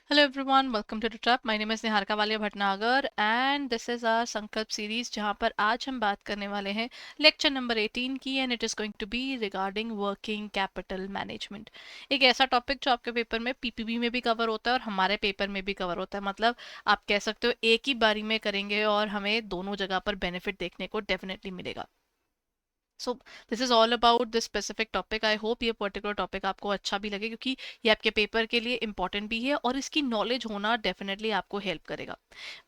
Hello everyone, welcome to the Trap. My name is Niharika Walia Bhatnagar and this is our संकल्प series जहाँ पर आज हम बात करने वाले हैं लेक्चर नंबर 18 की and it is going to be regarding working capital management. एक ऐसा टॉपिक जो आपके पेपर में पीपीबी में भी कवर होता है और हमारे पेपर में भी कवर होता है, मतलब आप कह सकते हो एक ही बारी में करेंगे और हमें दोनों जगह पर बेनिफिट देखने को डेफिनेटली मिलेगा. सो this is all about this specific topic. I hope ये पर्टिकुलर टॉपिक आपको अच्छा भी लगे क्योंकि ये आपके पेपर के लिए इंपॉर्टेंट भी है और इसकी नॉलेज होना डेफिनेटली आपको हेल्प करेगा.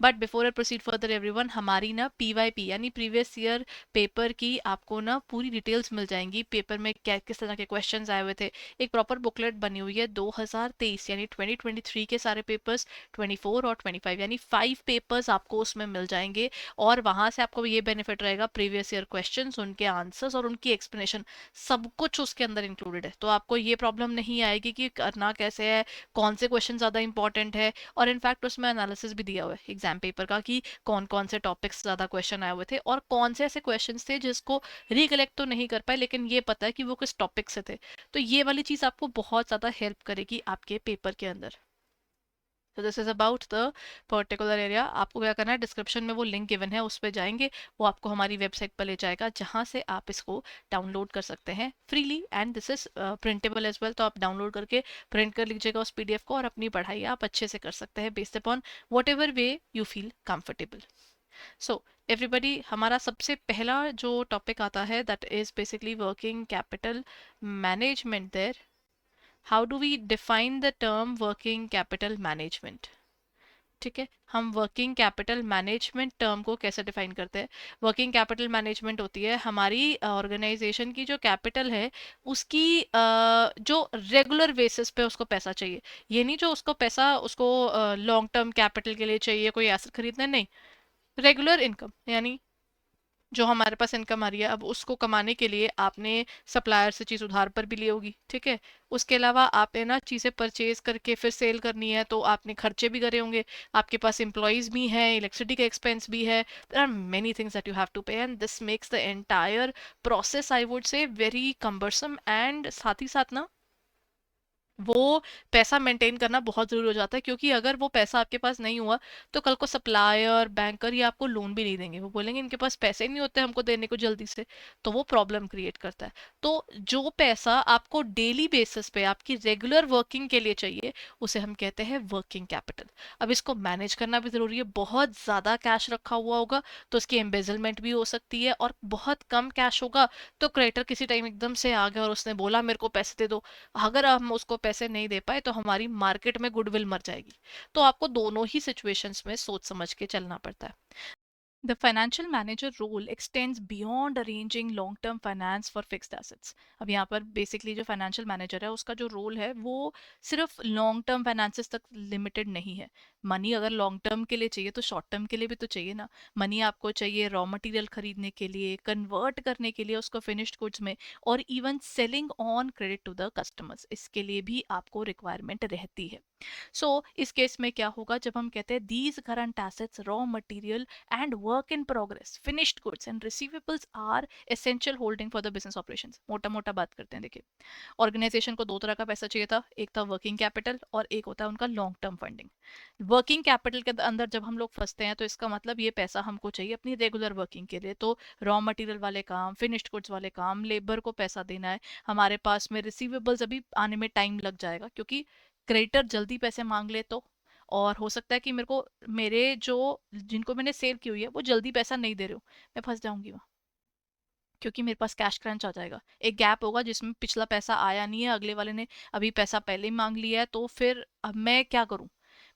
But before I proceed further everyone, हमारी ना पीवाईपी यानी प्रीवियस ईयर पेपर की आपको ना पूरी डिटेल्स मिल जाएंगी. पेपर में क्या किस तरह के क्वेश्चंस आए हुए थे, एक प्रॉपर बुकलेट बनी हुई है 2023 यानी 2023 के सारे पेपर्स, 24 और 25 यानी 5 पेपर्स आपको उसमें मिल जाएंगे. और वहां से आपको ये बेनिफिट रहेगा, प्रीवियस ईयर क्वेश्चंस, उनके आंसर्स और उनकी एक्सप्लेनेशन सब कुछ उसके अंदर इंक्लूडेड है. तो आपको ये प्रॉब्लम नहीं आएगी कि करना कैसे है, कौन से क्वेश्चन ज़्यादा इंपॉर्टेंट है. और इनफैक्ट उसमें एनालिसिस भी दिया हुआ है एग्जाम पेपर का कि कौन कौन से टॉपिक्स ज़्यादा क्वेश्चन आए हुए थे और कौन से ऐसे क्वेश्चन थे जिसको रिकलेक्ट तो नहीं कर पाए लेकिन ये पता है कि वो किस टॉपिक से थे. तो ये वाली चीज़ आपको बहुत ज़्यादा हेल्प करेगी आपके पेपर के अंदर. तो this is about the particular area. आपको क्या करना है, डिस्क्रिप्शन में वो लिंक गिवन है, उस पर जाएंगे, वो आपको हमारी वेबसाइट पर ले जाएगा जहाँ से आप इसको डाउनलोड कर सकते हैं freely. And this is printable as well, तो आप डाउनलोड करके प्रिंट कर लीजिएगा उस पीडीएफ को और अपनी पढ़ाई आप अच्छे से कर सकते हैं based upon whatever way you feel comfortable. So everybody, हमारा सबसे पहला जो टॉपिक आता है that is basically working capital management. There, how do we define the term working capital management. ठीक है, हम वर्किंग कैपिटल मैनेजमेंट टर्म को कैसे डिफाइन करते हैं. वर्किंग कैपिटल मैनेजमेंट होती है हमारी ऑर्गेनाइजेशन की जो कैपिटल है उसकी जो रेगुलर बेसिस पे उसको पैसा चाहिए. ये नहीं जो उसको पैसा उसको लॉन्ग टर्म कैपिटल के लिए चाहिए कोई एसेट खरीदने, नहीं. रेगुलर इनकम यानी जो हमारे पास इनकम आ रही है, अब उसको कमाने के लिए आपने सप्लायर से चीज़ उधार पर भी ली होगी, ठीक है. उसके अलावा आपने ना चीज़ें परचेज करके फिर सेल करनी है तो आपने खर्चे भी करे होंगे. आपके पास एम्प्लॉयज़ भी हैं, इलेक्ट्रिसिटी का एक्सपेंस भी है. There are many things that you have to pay and this makes the entire process, I would say, very cumbersome. And साथ ही साथ ना वो पैसा मेंटेन करना बहुत ज़रूरी हो जाता है क्योंकि अगर वो पैसा आपके पास नहीं हुआ तो कल को सप्लायर बैंकर ये आपको लोन भी नहीं देंगे. वो बोलेंगे इनके पास पैसे ही नहीं होते हमको देने को जल्दी से. तो वो प्रॉब्लम क्रिएट करता है. तो जो पैसा आपको डेली बेसिस पे आपकी रेगुलर वर्किंग के लिए चाहिए उसे हम कहते हैं वर्किंग कैपिटल. अब इसको मैनेज करना भी ज़रूरी है. बहुत ज़्यादा कैश रखा हुआ होगा तो उसकी एम्बेजलमेंट भी हो सकती है, और बहुत कम कैश होगा तो क्रेडिटर किसी टाइम एकदम से आ गया और उसने बोला मेरे को पैसे दे दो. अगर हम उसको पैसे नहीं दे पाए तो हमारी मार्केट में गुडविल मर जाएगी. तो आपको दोनों ही सिचुएशंस में सोच समझ के चलना पड़ता है. The financial manager role extends beyond arranging long-term finance for fixed assets. अब यहाँ पर बेसिकली जो फाइनेंशियल मैनेजर है उसका जो रोल है वो सिर्फ लॉन्ग टर्म फाइनेंसेस तक लिमिटेड नहीं है. मनी अगर लॉन्ग टर्म के लिए चाहिए तो शॉर्ट टर्म के लिए भी तो चाहिए ना. मनी आपको चाहिए रॉ मटेरियल खरीदने के लिए, कन्वर्ट करने के लिए उसको फिनिश्ड गुड्स में, और even selling on credit to the customers, इसके लिए भी आपको रिक्वायरमेंट रहती है. सो इस केस में क्या होगा, जब हम कहते हैं these current assets, raw material and work in progress, finished goods and receivables are essential holding for the business operations. मोटा मोटा बात करते हैं, देखिए. ऑर्गेनाइजेशन को दो तरह का पैसा चाहिए था, एक था वर्किंग कैपिटल और एक होता है उनका long term funding. Working capital के अंदर जब हम लोग फंसते हैं तो इसका मतलब ये पैसा हमको चाहिए अपनी रेगुलर वर्किंग के लिए. तो रॉ मटेरियल वाले काम, फिनिश्ड गुड्स वाले काम, लेबर को पैसा देना है. हमारे पास में रिसीवेबल्स अभी आने में टाइम लग जाएगा क्योंकि क्रेडिटर जल्दी पैसे मांग ले तो, और हो सकता है कि मेरे को मेरे जो जिनको मैंने सेल की हुई है वो जल्दी पैसा नहीं दे रहे हो, मैं फंस जाऊंगी वहाँ क्योंकि मेरे पास कैश क्रंच आ जाएगा. एक गैप होगा जिसमें पिछला पैसा आया नहीं है, अगले वाले ने अभी पैसा पहले ही मांग लिया है, तो फिर अब मैं क्या करूं.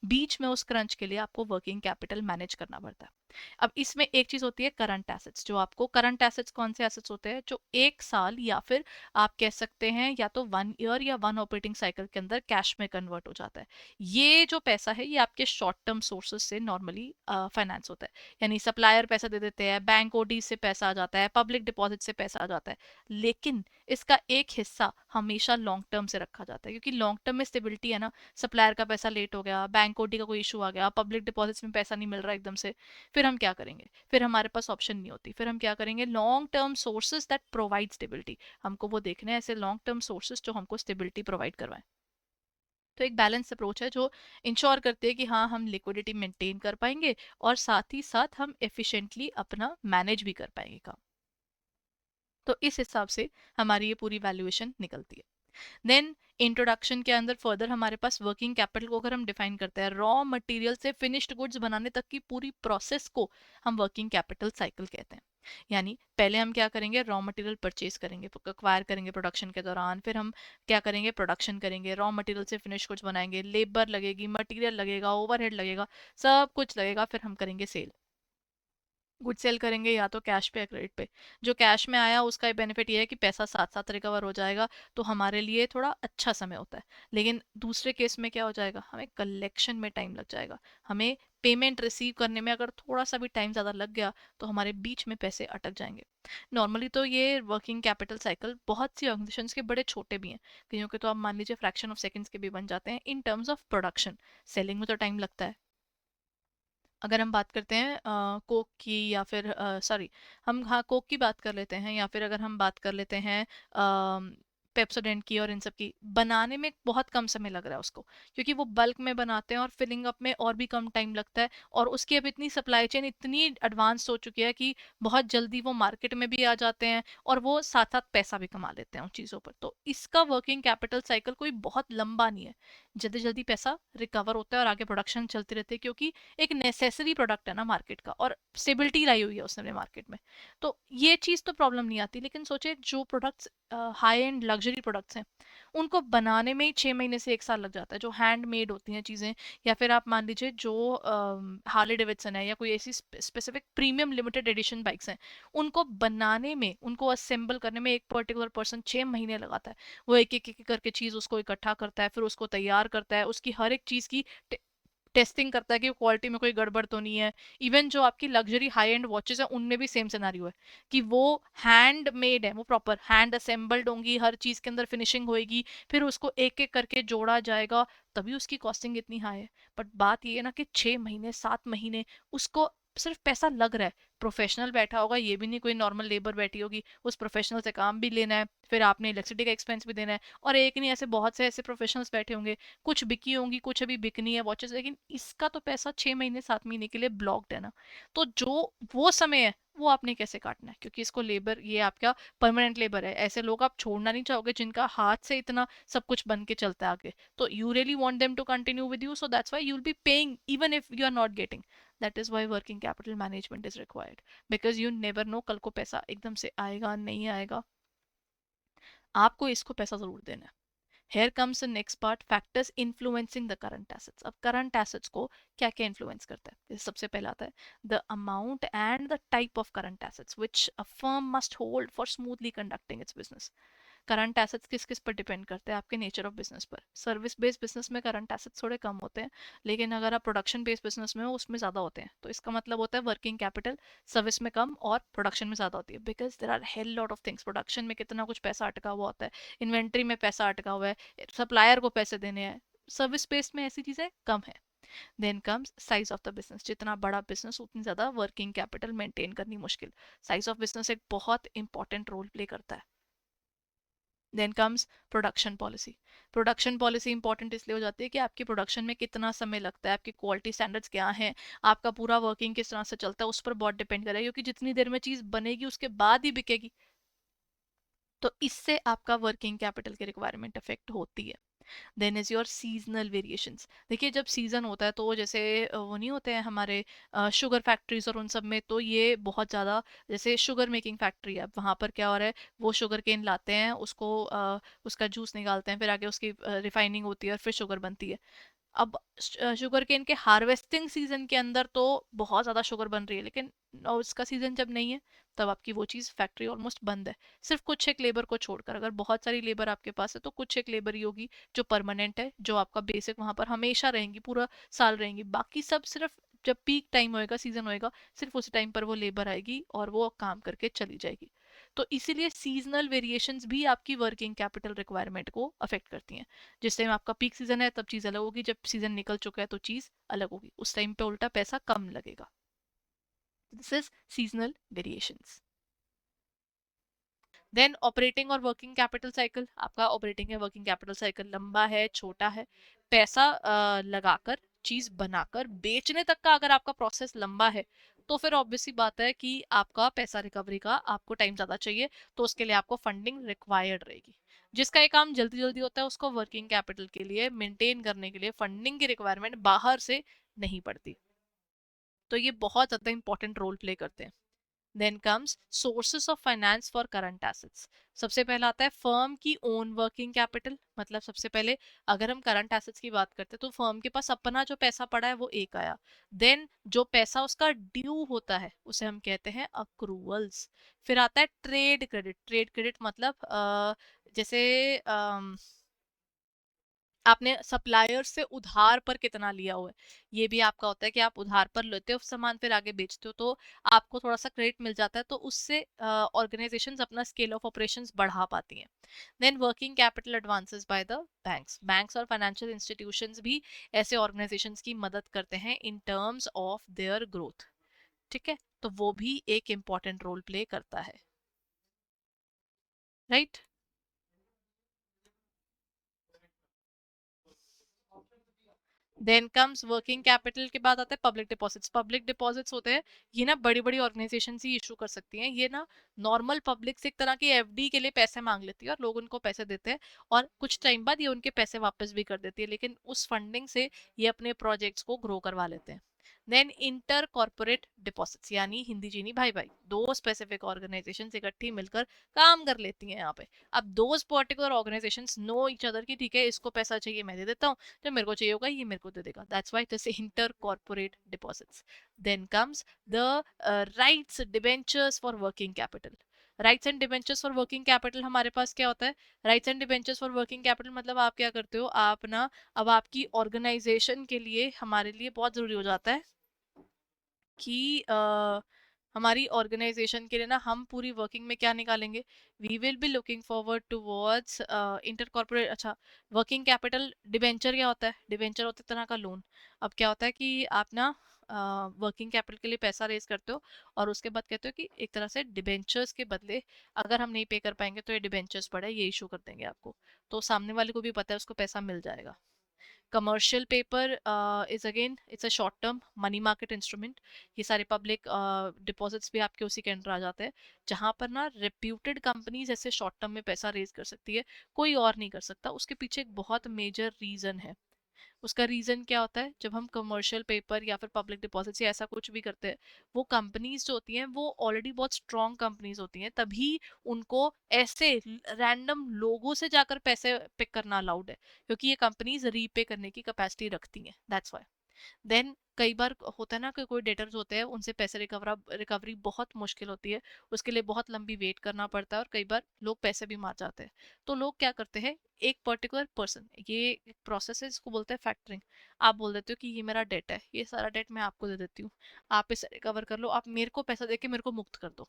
बीच में उस क्रंच के लिए आपको वर्किंग कैपिटल मैनेज करना पड़ता है. अब इसमें एक चीज होती है करंट एसेट्स. जो आपको करंट एसेट्स कौन से एसेट्स होते हैं, जो एक साल या फिर आप कह सकते हैं या तो 1 ईयर या 1 ऑपरेटिंग साइकिल के अंदर कैश में कन्वर्ट हो जाता है. ये जो पैसा है ये आपके शॉर्ट टर्म सोर्सेज से नॉर्मली फाइनेंस होता है. यानी सप्लायर पैसा दे देते हैं, बैंक ओडी से पैसा आ जाता है, पब्लिक डिपॉजिट से पैसा आ जाता है. लेकिन इसका एक हिस्सा हमेशा लॉन्ग टर्म से रखा जाता है क्योंकि लॉन्ग टर्म में स्टेबिलिटी है ना. सप्लायर का पैसा लेट हो गया, बैंक ओडी का कोई इशू आ गया, पब्लिक डिपॉजिट्स में पैसा नहीं मिल रहा एकदम से, फिर हम क्या करेंगे. फिर हमारे पास ऑप्शन नहीं होती. फिर हम क्या करेंगे, long term sources that provide stability. हमको वो देखने हैं ऐसे लॉन्ग टर्म सोर्सेज जो हमको स्टेबिलिटी प्रोवाइड करवाएं. तो एक बैलेंस अप्रोच है जो इंश्योर करती है कि हाँ हम लिक्विडिटी मेंटेन कर पाएंगे और साथ ही साथ हम एफिशिएंटली अपना मैनेज भी कर पाएंगे काम। तो इस हिसाब से हमारी ये पूरी वैल्यूएशन निकलती है। देन इंट्रोडक्शन के अंदर फर्दर हमारे पास वर्किंग कैपिटल को अगर हम डिफाइन करते हैं, रॉ मटेरियल से फिनिश्ड गुड्स बनाने तक की पूरी प्रोसेस को हम वर्किंग कैपिटल साइकिल कहते हैं। यानी पहले हम क्या करेंगे, रॉ मटेरियल परचेज करेंगे, एक्वायर करेंगे प्रोडक्शन के दौरान, फिर हम क्या करेंगे, प्रोडक्शन करेंगे, रॉ मटेरियल से फिनिश गुड्स बनाएंगे, लेबर लगेगी, मटेरियल लगेगा, ओवरहेड लगेगा, सब कुछ लगेगा, फिर हम करेंगे सेल। गुड सेल करेंगे या तो कैश पे या क्रेडिट पे। जो कैश में आया उसका बेनिफिट ये है कि पैसा साथ साथ रिकवर हो जाएगा, तो हमारे लिए थोड़ा अच्छा समय होता है। लेकिन दूसरे केस में क्या हो जाएगा, हमें कलेक्शन में टाइम लग जाएगा। हमें पेमेंट रिसीव करने में अगर थोड़ा सा भी टाइम ज़्यादा लग गया तो हमारे बीच में पैसे अटक जाएंगे। नॉर्मली तो ये वर्किंग कैपिटल साइकिल बहुत सी ऑर्गेनाइजेशंस के बड़े छोटे भी हैं, कईयों के तो आप मान लीजिए फ्रैक्शन ऑफ सेकंड्स के भी बन जाते हैं। In terms of production, selling में तो टाइम लगता है। अगर हम बात करते हैं कोक की या फिर सॉरी, हम हाँ कोक की बात कर लेते हैं, या फिर अगर हम बात कर लेते हैं पेप्सोडेंट की और इन सब की, बनाने में बहुत कम समय लग रहा है उसको, क्योंकि वो बल्क में बनाते हैं और फिलिंग अप में और भी कम टाइम लगता है। और उसकी अब इतनी सप्लाई चेन इतनी एडवांस हो चुकी है कि बहुत जल्दी वो मार्केट में भी आ जाते हैं और वो साथ साथ पैसा भी कमा लेते हैं उन चीज़ों पर। तो इसका वर्किंग कैपिटल साइकिल कोई बहुत लंबा नहीं है, जल्दी जल्दी पैसा रिकवर होता है और आगे प्रोडक्शन चलती रहती है, क्योंकि एक नेसेसरी प्रोडक्ट है ना मार्केट का, और स्टेबिलिटी लाई हुई है उसने मार्केट में। तो ये चीज़ तो प्रॉब्लम नहीं आती। लेकिन सोचे जो products high and luxury products हैं, उनको बनाने में ही 6 महीने से 1 साल लग जाता है, जो हैंड मेड होती हैं चीज़ें। या फिर आप मान लीजिए जो हार्ले डेविडसन है या कोई ऐसी specific premium limited edition bikes हैं, उनको बनाने में, उनको असेंबल करने में एक पर्टिकुलर पर्सन 6 महीने लगाता है। वो एक एक एक करके चीज़ उसको इकट्ठा करता है, फिर उसको तैयार करता है, उसकी हर एक चीज़ की टेस्टिंग करता है कि क्वालिटी में कोई गड़बड़ तो नहीं है। इवन जो आपकी लग्जरी हाई एंड वॉचेस है उनमें भी सेम सिनारियो है कि वो हैंड मेड है, वो प्रॉपर हैंड असेंबल्ड होंगी, हर चीज के अंदर फिनिशिंग होएगी, फिर उसको एक एक करके जोड़ा जाएगा, तभी उसकी कॉस्टिंग इतनी हाई है। बट बात ये है ना कि 6 महीने 7 महीने उसको सिर्फ पैसा लग रहा है। प्रोफेशनल बैठा होगा, ये भी नहीं कोई नॉर्मल लेबर बैठी होगी, उस प्रोफेशनल से काम भी लेना है, फिर आपने इलेक्ट्रिसिटी का एक्सपेंस भी देना है। और एक नहीं, ऐसे बहुत से ऐसे प्रोफेशनल्स बैठे होंगे, कुछ बिकी होंगी, कुछ अभी बिकनी है वॉचेस, लेकिन इसका तो पैसा 6 महीने 7 महीने के लिए ब्लॉक्ड है ना। तो जो वो समय है वो आपने कैसे काटना है, क्योंकि इसको लेबर, ये आपका परमानेंट लेबर है। ऐसे लोग आप छोड़ना नहीं चाहोगे जिनका हाथ से इतना सब कुछ बन के चलता है आगे। तो you really want them to continue with you, so that's why you will be paying even if you are not getting. That is why working capital management is required, because you never know कल को पैसा एकदम से आएगा नहीं आएगा, आपको इसको पैसा जरूर देना है। Here comes the next part, factors influencing the current assets. अब current assets को क्या क्या influence करता है, जैसे सबसे पहला आता है the amount and the type of current assets which a firm must hold for smoothly conducting its business. Current assets किस किस पर डिपेंड करते हैं, आपके नेचर ऑफ बिजनेस पर। सर्विस बेस्ड बिजनेस में करंट एसेट्स थोड़े कम होते हैं, लेकिन अगर आप प्रोडक्शन बेस्ड बिजनेस में हो उसमें ज़्यादा होते हैं। तो इसका मतलब होता है वर्किंग कैपिटल सर्विस में कम और प्रोडक्शन में ज़्यादा होती है, because there are hell lot of things. Production में कितना कुछ पैसा अटका हुआ होता है, इन्वेंट्री में पैसा अटका हुआ है, सप्लायर को पैसे देने हैं। सर्विस बेस्ड में ऐसी चीज़ें कम है। Then comes size of the business, जितना बड़ा बिजनेस उतनी ज़्यादा वर्किंग कैपिटल मेंटेन करनी मुश्किल। साइज ऑफ बिजनेस एक बहुत इंपॉर्टेंट रोल प्ले करता है। Then comes production policy. Production policy important इसलिए हो जाती है कि आपकी प्रोडक्शन में कितना समय लगता है, आपकी क्वालिटी स्टैंडर्ड्स क्या हैं, आपका पूरा वर्किंग किस तरह से चलता है, उस पर बहुत डिपेंड करेगा, क्योंकि जितनी देर में चीज़ बनेगी उसके बाद ही बिकेगी। तो इससे आपका वर्किंग कैपिटल की रिक्वायरमेंट अफेक्ट होती है। Then is your seasonal variations. देखिए जब सीजन होता है तो जैसे वो नहीं होते हैं हमारे शुगर फैक्ट्रीज और उन सब में, तो ये बहुत ज़्यादा, जैसे शुगर मेकिंग फैक्ट्री है, वहाँ पर क्या हो रहा है, वो शुगर केन लाते हैं, उसको उसका जूस निकालते हैं, फिर आगे उसकी रिफाइनिंग होती है और फिर शुगर बनती है। अब शुगर केन के हार्वेस्टिंग सीजन के अंदर तो बहुत ज़्यादा शुगर बन रही है, लेकिन उसका सीजन जब नहीं है तब आपकी वो चीज़ फैक्ट्री ऑलमोस्ट बंद है। सिर्फ कुछ एक लेबर को छोड़कर, अगर बहुत सारी लेबर आपके पास है तो कुछ एक लेबर ही होगी जो परमानेंट है, जो आपका बेसिक वहाँ पर हमेशा रहेंगी, पूरा साल रहेंगी। बाकी सब सिर्फ जब पीक टाइम होएगा, सीजन होएगा, सिर्फ उसी टाइम पर वो लेबर आएगी और वो काम करके चली जाएगी। तो इसीलिए सीजनल वेरिएशंस भी आपकी वर्किंग कैपिटल रिक्वायरमेंट को अफेक्ट करती हैं। जिस टाइम आपका पीक सीजन है तब चीज़ अलग होगी, जब सीजन निकल चुका है तो चीज़ अलग होगी, उस टाइम पे उल्टा पैसा कम लगेगा। This is seasonal variations. Then operating और वर्किंग कैपिटल साइकिल, आपका ऑपरेटिंग या वर्किंग कैपिटल साइकिल लंबा है छोटा है, पैसा लगाकर चीज बनाकर बेचने तक का अगर आपका प्रोसेस लंबा है तो फिर ऑब्वियसली बात है कि आपका पैसा रिकवरी का आपको टाइम ज्यादा चाहिए, तो उसके लिए आपको फंडिंग रिक्वायर्ड रहेगी। जिसका ये काम जल्दी जल्दी होता है उसको वर्किंग कैपिटल के लिए मेंटेन करने के लिए फंडिंग की रिक्वायरमेंट बाहर से नहीं पड़ती। तो ये बहुत ज्यादा इंपॉर्टेंट रोल प्ले करते हैं। Then comes sources of finance for current assets. सबसे पहला आता है फर्म की ओन वर्किंग कैपिटल, मतलब सबसे पहले अगर हम करंट एसेट्स की बात करते हैं तो फर्म के पास अपना जो पैसा पड़ा है वो एक आया। देन जो पैसा उसका ड्यू होता है उसे हम कहते हैं अक्रूवल्स। फिर आता है ट्रेड क्रेडिट। ट्रेड क्रेडिट मतलब जैसे आपने सप्लायर से उधार पर कितना लिया हुआ है, ये भी आपका होता है कि आप उधार पर लेते हो सामान फिर आगे बेचते हो तो आपको थोड़ा सा क्रेडिट मिल जाता है, तो उससे ऑर्गेनाइजेशंस अपना स्केल ऑफ ऑपरेशंस बढ़ा पाती हैं। Then working capital advances by the banks. Banks और फाइनेंशियल इंस्टीट्यूशंस भी ऐसे ऑर्गेनाइजेशंस की मदद करते हैं in terms of their growth. ठीक है, तो वो भी एक इम्पॉर्टेंट रोल प्ले करता है, right. Then comes working capital के बाद आता है पब्लिक डिपॉजिट्स। पब्लिक डिपॉजिट्स होते हैं, ये ना बड़ी बड़ी ऑर्गेनाइजेशन ही इशू कर सकती हैं। ये ना नॉर्मल पब्लिक से एक तरह की एफडी के लिए पैसे मांग लेती है और लोग उनको पैसे देते हैं और कुछ टाइम बाद ये उनके पैसे वापस भी कर देती है, लेकिन उस फंडिंग से ये अपने प्रोजेक्ट्स को ग्रो करवा लेते हैं। देन इंटर कॉर्पोरेट डिपॉजिट्स, यानी हिंदी चीनी भाई भाई, दो स्पेसिफिक ऑर्गेनाइजेशन इकट्ठी मिलकर काम कर लेती हैं यहाँ पे। अब दो particular organisation know each other की, ठीक है इसको पैसा चाहिए मैं दे देता हूँ, जो मेरे को चाहिए होगा ये मेरे को दे देगा, that's why this inter corporate deposits. Then comes the rights debentures for working capital. Rights and debentures for working capital हमारे पास क्या होता है? Rights and debentures for working capital मतलब आप क्या करते हो, आप ना अब आपकी ऑर्गेनाइजेशन के लिए हमारे लिए बहुत जरूरी हो जाता है कि हमारी ऑर्गेनाइजेशन के लिए ना हम पूरी वर्किंग में क्या निकालेंगे, we will be looking forward towards inter corporate. अच्छा, वर्किंग कैपिटल डिबेंचर क्या होता है? डिबेंचर होता है तरह का लोन। अब क्या होता है कि आप ना वर्किंग कैपिटल के लिए पैसा रेज करते हो और उसके बाद कहते हो कि एक तरह से डिबेंचर्स के बदले अगर हम नहीं पे कर पाएंगे तो ये डिबेंचर्स पड़े ये इशू कर देंगे आपको, तो सामने वाले को भी पता है उसको पैसा मिल जाएगा। Commercial paper is again it's a short term money market instrument. ये सारे पब्लिक डिपॉजिट्स भी आपके उसी के अंडर आ जाते हैं, जहां पर ना रेप्यूटेड कंपनीज ऐसे शॉर्ट टर्म में पैसा रेज कर सकती है, कोई और नहीं कर सकता। उसके पीछे एक बहुत मेजर रीजन है। उसका रीजन क्या होता है, जब हम कमर्शियल पेपर या फिर पब्लिक डिपॉजिट या ऐसा कुछ भी करते हैं, वो कंपनीज जो होती हैं वो ऑलरेडी बहुत स्ट्रॉन्ग कंपनीज होती हैं, तभी उनको ऐसे रैंडम लोगों से जाकर पैसे पिक करना अलाउड है, क्योंकि ये कंपनीज रीपे करने की कैपेसिटी रखती हैं, दैट्स व्हाई। देन कई बार होता है ना कि कोई डेटर्स होते हैं उनसे पैसे रिकवरी बहुत मुश्किल होती है, उसके लिए बहुत लंबी वेट करना पड़ता है और कई बार लोग पैसे भी मार जाते हैं। तो लोग क्या करते हैं, एक पर्टिकुलर पर्सन, ये एक प्रोसेस है इसको बोलते हैं फैक्टरिंग। आप बोल देते हो कि ये मेरा डेट है, ये सारा डेट मैं आपको दे देती हूँ, आप इसे रिकवर कर लो, आप मेरे को पैसा देके मेरे को मुक्त कर दो।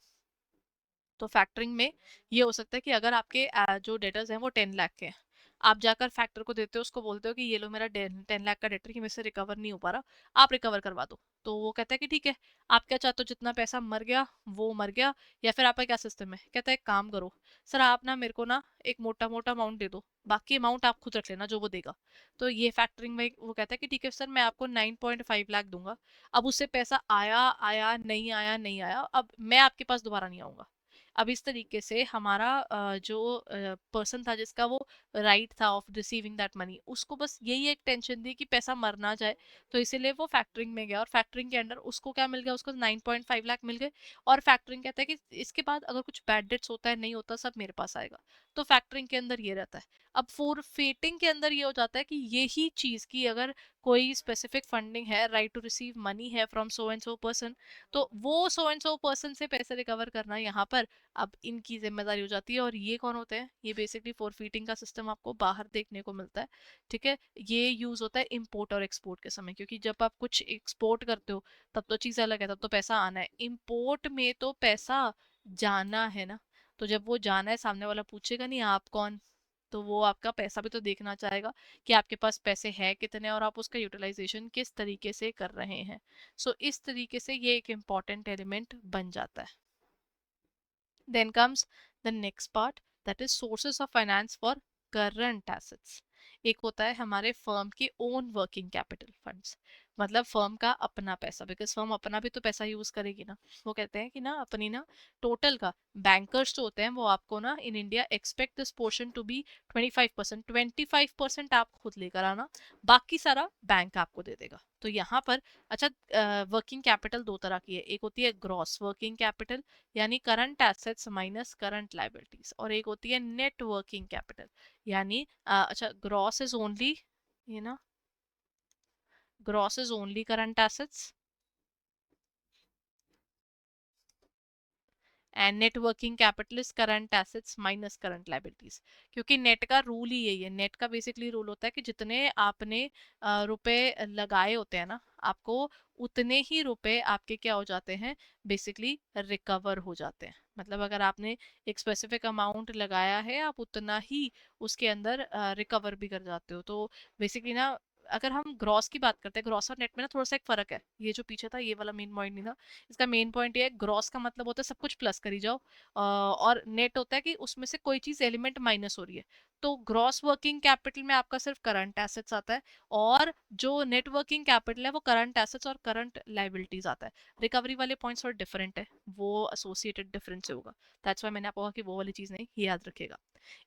तो फैक्टरिंग में ये हो सकता है कि अगर आपके जो डेटर्स हैं वो 10 लाख के हैं, आप जाकर फैक्टर को देते हो, उसको बोलते हो कि ये लो मेरा 10 लाख का डेटर कि मेरे से रिकवर नहीं हो पा रहा, आप रिकवर करवा दो। तो वो कहता है कि ठीक है, आप क्या चाहते हो, जितना पैसा मर गया वो मर गया, या फिर आपका क्या सिस्टम है, कहता है एक काम करो सर, आप ना मेरे को ना एक मोटा मोटा अमाउंट दे दो, बाकी अमाउंट आप खुद रख लेना जो वो देगा। तो ये फैक्टरिंग में वो कहता है कि ठीक है सर, मैं आपको 9.5 लाख दूंगा। अब उससे पैसा आया आया नहीं आया नहीं आया, अब मैं आपके पास दोबारा नहीं आऊंगा। अब इस तरीके से हमारा जो पर्सन था जिसका वो राइट था ऑफ रिसीविंग दैट मनी, उसको बस यही एक टेंशन थी कि पैसा मर ना जाए, तो इसीलिए वो फैक्टरिंग में गया और फैक्टरिंग के अंडर उसको क्या मिल गया, उसको 9.5 लाख मिल गए। और फैक्टरिंग कहता है कि इसके बाद अगर कुछ बैड डेट्स होता है नहीं होता सब मेरे पास आएगा। तो फैक्टरिंग के अंदर ये रहता है। अब फोरफेटिंग के अंदर ये हो जाता है कि यही चीज की अगर कोई स्पेसिफिक फंडिंग है, राइट टू रिसीव मनी है from so and so person, तो वो सो एंड सो पर्सन से पैसे रिकवर करना यहाँ पर अब इनकी जिम्मेदारी हो जाती है। और ये कौन होते हैं, ये बेसिकली फोरफीटिंग का सिस्टम आपको बाहर देखने को मिलता है। ठीक है, ये यूज होता है इम्पोर्ट और एक्सपोर्ट के समय, क्योंकि जब आप कुछ एक्सपोर्ट करते हो तब तो चीज अलग है, तब तो पैसा आना है। इम्पोर्ट में तो पैसा जाना है ना, तो जब वो जाना है सामने वाला पूछेगा नहीं आप कौन, तो वो आपका पैसा भी तो देखना चाहेगा कि आपके पास पैसे हैं कितने और आप उसका यूटिलाइजेशन किस तरीके से कर रहे हैं। सो इस तरीके से ये एक इम्पॉर्टेंट एलिमेंट बन जाता है। Then comes the next part that is sources of finance for current assets. एक होता है हमारे फर्म के ओन वर्किंग कैपिटल फंड्स, मतलब फर्म का अपना पैसा, बिकॉज फर्म अपना भी तो पैसा यूज करेगी ना। वो कहते हैं कि ना अपनी ना टोटल का, बैंकर्स जो होते हैं वो आपको ना in India expect this portion to be 25%, 25% आप खुद लेकर आना, बाकी सारा बैंक आपको दे देगा। तो यहाँ पर अच्छा, वर्किंग कैपिटल दो तरह की है, एक होती है ग्रॉस वर्किंग कैपिटल यानी current assets minus current liabilities, और एक होती है नेट वर्किंग कैपिटल यानी अच्छा gross is only, you know, gross is only current assets and net working capital is current assets minus current liabilities. क्योंकि net का rule ही यही है, नेट का बेसिकली रूल होता है कि जितने आपने रुपए लगाए होते हैं ना, आपको उतने ही रुपए आपके क्या हो जाते हैं, बेसिकली रिकवर हो जाते हैं। मतलब अगर आपने एक स्पेसिफिक अमाउंट लगाया है, आप उतना ही उसके अंदर रिकवर भी कर जाते हो। तो बेसिकली ना, अगर हम ग्रॉस की बात करते हैं, ग्रॉस और नेट में ना थोड़ा सा एक फर्क है, ये जो पीछे था ये वाला मेन पॉइंट नहीं था। इसका मेन पॉइंट ये है, ग्रॉस का मतलब होता है सब कुछ प्लस करी जाओ, और नेट होता है कि उसमें से कोई चीज एलिमेंट माइनस हो रही है। तो ग्रॉस वर्किंग कैपिटल में आपका सिर्फ करंट एसेट्स आता है, और जो नेट वर्किंग कैपिटल है वो करंट एसेट्स और करंट लाइबिलिटीज आता है। रिकवरी वाले पॉइंट्स थोड़ा डिफरेंट है, वो एसोसिएटेड डिफरेंस से होगा, दैट्स व्हाई मैंने आपको कहा कि वो वाली चीज नहीं, ये याद रखेगा।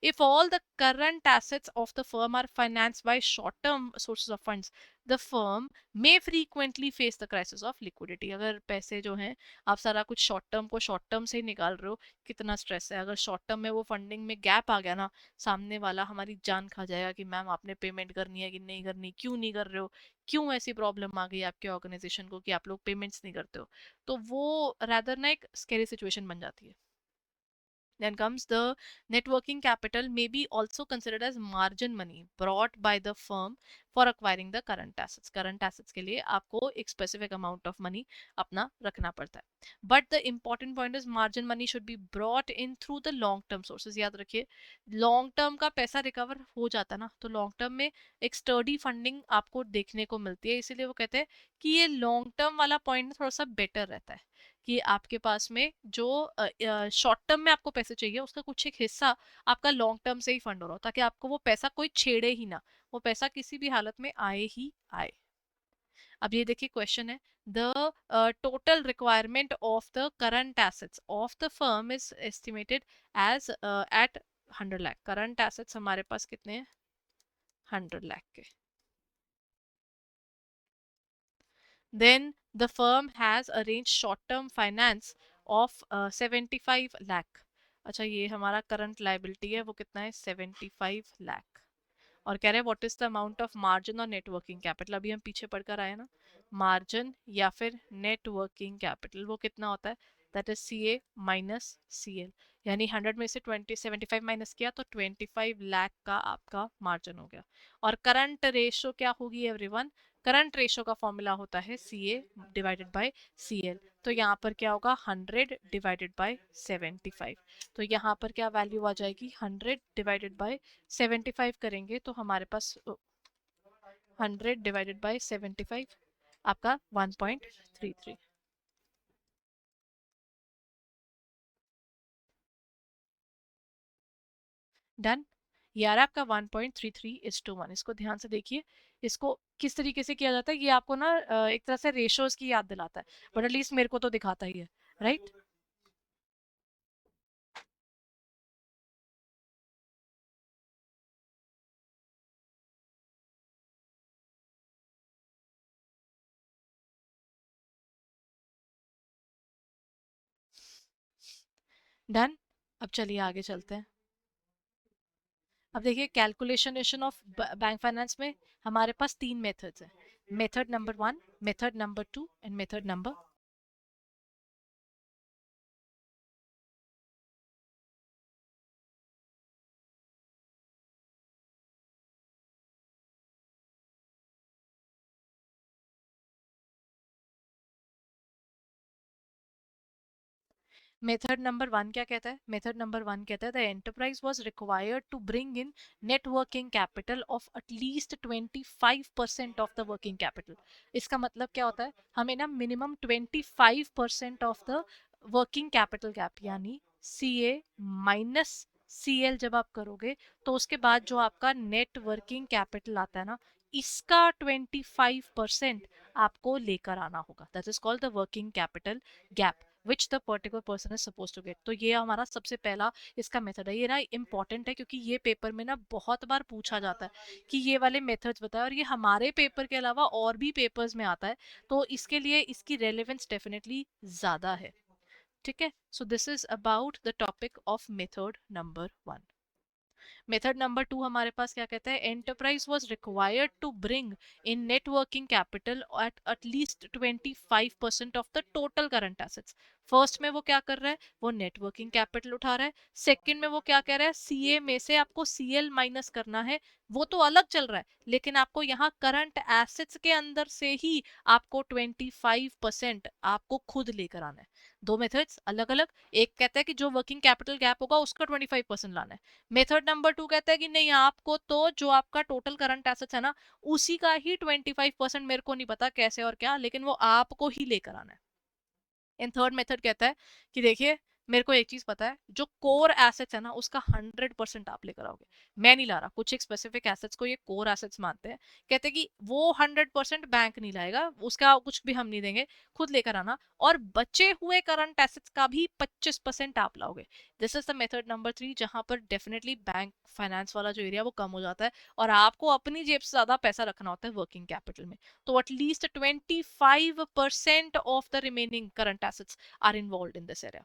If all the current assets of the firm are financed by short-term sources of funds, the firm may frequently face the crisis of liquidity. अगर पैसे जो हैं आप सारा कुछ शॉर्ट टर्म को शॉर्ट टर्म से ही निकाल रहे हो, कितना स्ट्रेस है। अगर शॉर्ट टर्म में वो फंडिंग में गैप आ गया ना, सामने वाला हमारी जान खा जाएगा कि मैम आपने पेमेंट करनी है कि नहीं करनी, क्यों नहीं कर रहे हो, क्यों ऐसी प्रॉब्लम आ गई आपके ऑर्गेनाइजेशन को कि आप लोग पेमेंट्स नहीं करते हो। तो वो रैदर ना एक स्कैरी सिचुएशन बन जाती है। Then comes the net working capital may be also considered as margin money brought by the firm for acquiring the current assets. Current assets के लिए आपको एक specific amount of money अपना रखना पड़ता है. But the important point is margin money should be brought in through the long term sources. याद रखिए, long term का पैसा recover हो जाता है ना, तो long term में एक sturdy funding आपको देखने को मिलती है। इसीलिए वो कहते हैं कि ये long term वाला point थोड़ा सा better रहता है, कि आपके पास में जो शॉर्ट टर्म में आपको पैसे चाहिए उसका कुछ एक हिस्सा आपका लॉन्ग टर्म से ही फंड हो रहा हो, ताकि आपको वो पैसा कोई छेड़े ही ना, वो पैसा किसी भी हालत में आए ही आए। अब ये देखिए क्वेश्चन है, the total requirement of the current assets of the firm is estimated as at 100 lakh. Current assets हमारे पास कितने हैं, 100 लाख के। Then the firm has arranged short-term finance of 75 lakh। अच्छा, ये हमारा करंट लाइबिलिटी है, वो कितना है, 75 लाख। और कह रहे हैं what is the amount of margin और नेट वर्किंग कैपिटल। अभी हम पीछे पढ़कर आए ना, मार्जिन या फिर नेट वर्किंग कैपिटल वो कितना होता है, that is C A minus C L. यानी 100 में से 75 माइनस किया तो 25 लाख का आपका मार्जिन हो गया। और करंट रेशो क्या होगी एवरीवन, करंट रेशो का फॉर्मूला होता है सी ए डिवाइडेड बाय सी एल। तो यहाँ पर क्या होगा, 100 डिवाइडेड बाय 75। तो यहाँ पर क्या वैल्यू आ जाएगी, 100 डिवाइडेड बाय 75 करेंगे तो हमारे पास 100 डिवाइडेड बाय 75 आपका 1.33। डन। यार आपका 1.33:1। इसको ध्यान से देखिए, इसको किस तरीके से किया जाता है, ये आपको ना एक तरह से रेशोज की याद दिलाता है, बट एटलीस्ट मेरे को तो दिखाता ही है, राइट। डन। अब चलिए आगे चलते हैं। अब देखिए कैलकुलेशन ऑफ बैंक फाइनेंस में हमारे पास तीन मेथड्स हैं, method number 1, method number 2 and method number. Method number 1 क्या कहता है, मेथड नंबर 1 कहता है the enterprise was required to bring in net working capital of at least 25% of the working capital. इसका मतलब क्या होता है, हमें ना minimum 25% of the working capital gap यानी C A minus C L जब आप करोगे तो उसके बाद जो आपका नेट वर्किंग कैपिटल आता है ना, इसका 25% आपको लेकर आना होगा. That is called the working capital gap which the particular person is suppose to get. तो ये हमारा सबसे पहला इसका मेथड है. ये ना इंपॉर्टेंट है क्योंकि ये पेपर में ना बहुत बार पूछा जाता है कि ये वाले मेथड्स बताए, और ये हमारे पेपर के अलावा और भी पेपर्स में आता है, तो इसके लिए इसकी रेलेवेंस डेफिनेटली ज्यादा है. ठीक है. So this is about the topic of method number 1. Method number 2 हमारे पास क्या कहता है, enterprise was required to bring in net working capital at least 25% of the total current assets. First में वो क्या कर रहा है, वो नेट वर्किंग कैपिटल उठा रहा है. सेकंड में वो क्या कह रहा है, सीए में से आपको सीएल माइनस करना है. वो तो अलग चल रहा है, लेकिन आपको यहाँ करंट एसेट्स के अंदर से ही आपको 25% आपको खुद लेकर आना है. दो मेथड्स अलग अलग. एक कहता है कि जो वर्किंग कैपिटल गैप होगा उसका 25% लाना है. मेथड नंबर 2 कहता है कि नहीं, आपको तो जो आपका टोटल करंट एसेट्स है ना, उसी का ही 25%, मेरे को नहीं पता कैसे और क्या, लेकिन वो आपको ही लेकर आना है. इन थर्ड मेथड कहता है कि देखिए, मेरे को एक चीज पता है, जो कोर एसेट्स है ना उसका 100% आप लेकर आओगे. मैं नहीं ला रहा. कुछ एक स्पेसिफिक एसेट्स को ये कोर एसेट्स मानते हैं. कहते हैं कि वो 100% बैंक नहीं लाएगा, उसका कुछ भी हम नहीं देंगे, खुद लेकर आना. और बचे हुए करंट एसेट्स का भी 25% आप लाओगे. This is the method number 3, जहां पर डेफिनेटली बैंक फाइनेंस वाला जो एरिया वो कम हो जाता है, और आपको अपनी जेब से ज्यादा पैसा रखना होता है वर्किंग कैपिटल में. तो at least 25% of the remaining current assets are involve in this area.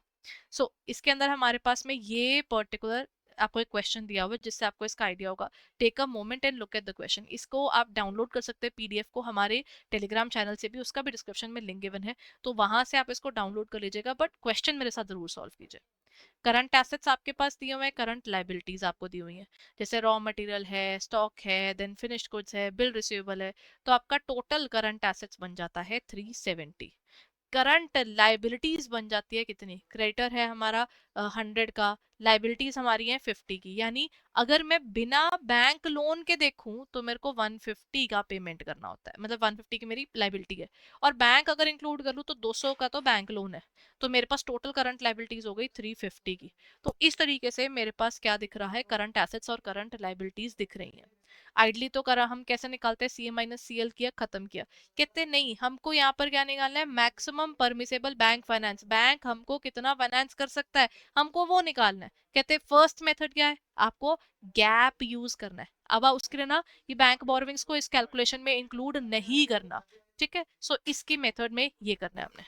So इसके अंदर हमारे पास में ये पर्टिकुलर आपको एक क्वेश्चन दिया हुआ है जिससे आपको इसका आइडिया होगा. Take a moment and look at the question. इसको आप डाउनलोड कर सकते हैं पीडीएफ को हमारे टेलीग्राम चैनल से भी, उसका भी डिस्क्रिप्शन में लिंक गिवन है, तो वहां से आप इसको डाउनलोड कर लीजिएगा. बट क्वेश्चन मेरे साथ जरूर सॉल्व कीजिए. करंट एसेट्स आपके पास दिए हुए हैं, करंट लाइबिलिटीज आपको दी हुई हैं, जैसे रॉ मटेरियल है, स्टॉक है, देन फिनिश्ड गुड्स है, बिल रिसीवेबल है. तो आपका टोटल करंट एसेट्स बन जाता है 370. करंट लाइबिलिटीज बन जाती है कितनी, क्रेडिटर है हमारा 100 का, लाइबिलिटीज हमारी है 50 की. यानी अगर मैं बिना बैंक लोन के देखूं तो मेरे को 150 का पेमेंट करना होता है, मतलब 150 की मेरी लाइबिलिटी है. और बैंक अगर इंक्लूड कर लूं तो 200 का तो बैंक लोन है. तो मेरे पास टोटल करंट लाइबिलिटीज हो गई 350 की. तो इस तरीके से मेरे पास क्या दिख रहा है, करंट एसेट्स और करंट लाइबिलिटीज दिख रही हैं. आइडली तो करा हम कैसे निकालते हैं, सी ए माइनस सी एल किया, खत्म किया. कहते नहीं, हमको यहाँ पर क्या निकालना है, maximum permissible bank finance. Bank हमको कितना फाइनेंस कर सकता है, हमको वो निकालना है. कहते फर्स्ट मेथड क्या है, आपको गैप यूज करना है. अब उसके लिए ना ये बैंक बोरोविंग्स को इस कैलकुलेशन में इंक्लूड नहीं करना. ठीक है. सो इसकी मेथड में ये करना है हमने.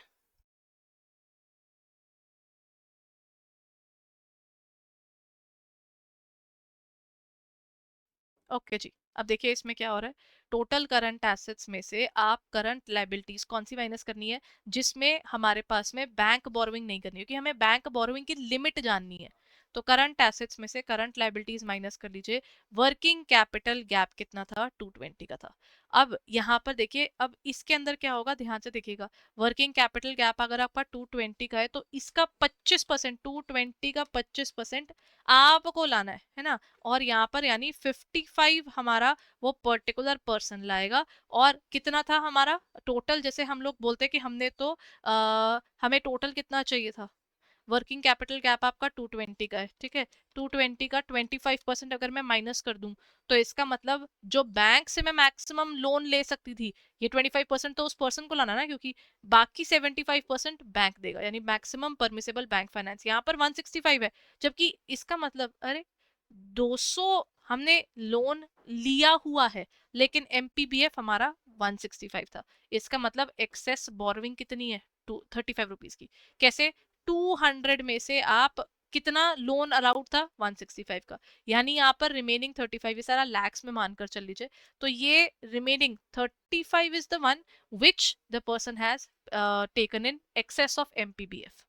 ओके जी. अब देखिए इसमें क्या हो रहा है, टोटल करंट एसेट्स में से आप करंट लाइबिलिटीज कौन सी माइनस करनी है, जिसमें हमारे पास में बैंक बोरोइंग नहीं करनी है, क्योंकि हमें बैंक बोरोइंग की लिमिट जाननी है. तो करंट एसेट्स में से करंट लाइबिलिटीज माइनस कर लीजिए. वर्किंग कैपिटल गैप कितना था, 220 का था. अब यहाँ पर देखिए, अब इसके अंदर क्या होगा, ध्यान से देखिएगा. वर्किंग कैपिटल गैप अगर आपका 220 का है तो इसका 25%, 220 का 25% आपको लाना है ना. और यहाँ पर यानी 55 हमारा वो पर्टिकुलर पर्सन लाएगा. और कितना था हमारा टोटल, जैसे हम लोग बोलते हैं कि हमने तो हमें टोटल कितना चाहिए था, वर्किंग कैपिटल गैप आपका 220 का है. ठीक है. 220 का 25% अगर मैं माइनस कर दूं, तो इसका मतलब जो बैंक से मैं मैक्सिमम लोन ले सकती थी, ये 25% तो उस पर्सन को लाना ना, क्योंकि बाकी 75% बैंक देगा. यानी मैक्सिमम परमिसेबल बैंक फाइनेंस यहाँ पर 165 है. जबकि इसका मतलब, अरे 200 हमने लोन लिया हुआ है, लेकिन एमपीबीएफ हमारा 165 था. इसका मतलब एक्सेस बोरोविंग कितनी है, 235 रुपीज की. कैसे, 200 में से आप कितना लोन अलाउड था, 165 का. यानी यहाँ पर रिमेनिंग 35, ये सारा लैक्स में मानकर चल लीजिए. तो ये remaining 35 is the one which the person has taken in excess of MPBF.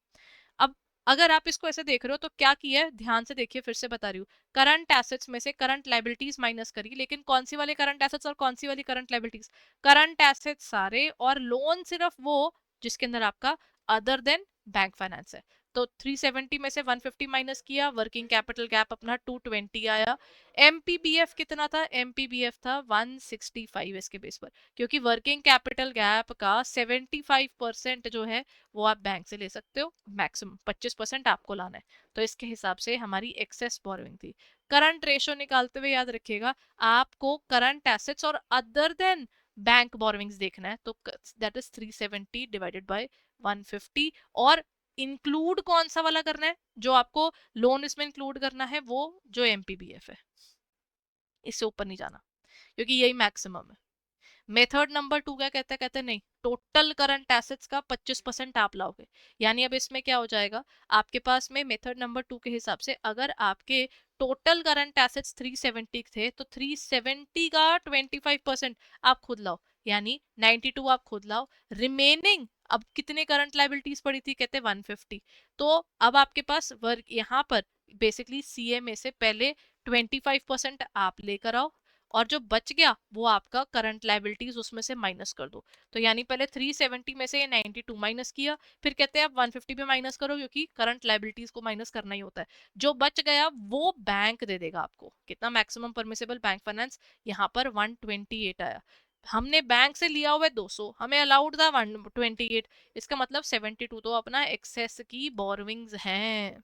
अब अगर आप इसको ऐसे देख रहे हो तो क्या किया है, ध्यान से देखिए, फिर से बता रही हूँ. करंट एसेट्स में से करंट लाइबिलिटीज माइनस करी, लेकिन कौन सी वाले करंट एसेट्स और कौन सी वाली करंट लाइबिलिटीज, करंट एसेट्स सारे और लोन सिर्फ वो जिसके अंदर आपका अदर देन बैंक फाइनेंस है. तो 370 में से 150 माइनस किया, वर्किंग कैपिटल गैप अपना 220 आया। एमपीबीएफ कितना था? एमपीबीएफ था 165 इसके बेस पर, क्योंकि वर्किंग कैपिटल गैप का 75% जो है वो आप बैंक से ले सकते हो, मैक्सिमम 25% आपको लाना है। तो इसके हिसाब से हमारी एक्सेस बोरोइंग थी। करंट रेशो निकालते हुए याद रखिएगा आपको करंट एसेट्स और अदर देन बैंक बोरोइंग्स देखना है, तो दैट इज 370 डिवाइडेड बाय 150। और इंक्लूड कौन सा वाला करना है? जो आपको लोन इसमें इंक्लूड करना है वो जो एमपीबीएफ है, इससे ऊपर नहीं जाना, क्योंकि यही मैक्सिमम है। मेथड नंबर 2 क्या कहता है? कहते हैं नहीं, टोटल करंट एसेट्स का 25% आप लाओगे। यानी अब इसमें क्या हो जाएगा, आपके पास में मेथड नंबर 2 के हिसाब से अगर आपके टोटल करंट एसेट्स 370 थे, तो 370 का 25% आप खुद लाओ, यानी 92 आप खुद लाओ। रिमेनिंग अब कितने करंट लाइबिलिटीज पड़ी थी? कहते हैं 150। तो अब आपके पास वर्क यहाँ पर बेसिकली सीएमए से पहले 25% आप लेकर आओ, और जो बच गया वो आपका करंट लाइबिलिटीज उसमें से माइनस कर दो। तो यानी पहले 370 में से 92 माइनस किया, फिर कहते हैं आप 150 भी माइनस करो, क्योंकि करंट लाइबिलिटीज को माइनस करना ही होता है। जो बच गया वो बैंक दे देगा आपको। कितना मैक्सिमम परमिसेबल बैंक फाइनेंस? यहाँ पर 128 आया। हमने बैंक से लिया हुआ है 200, हमें अलाउड था 128, इसका मतलब 72 तो अपना एक्सेस की बोरोइंग्स हैं।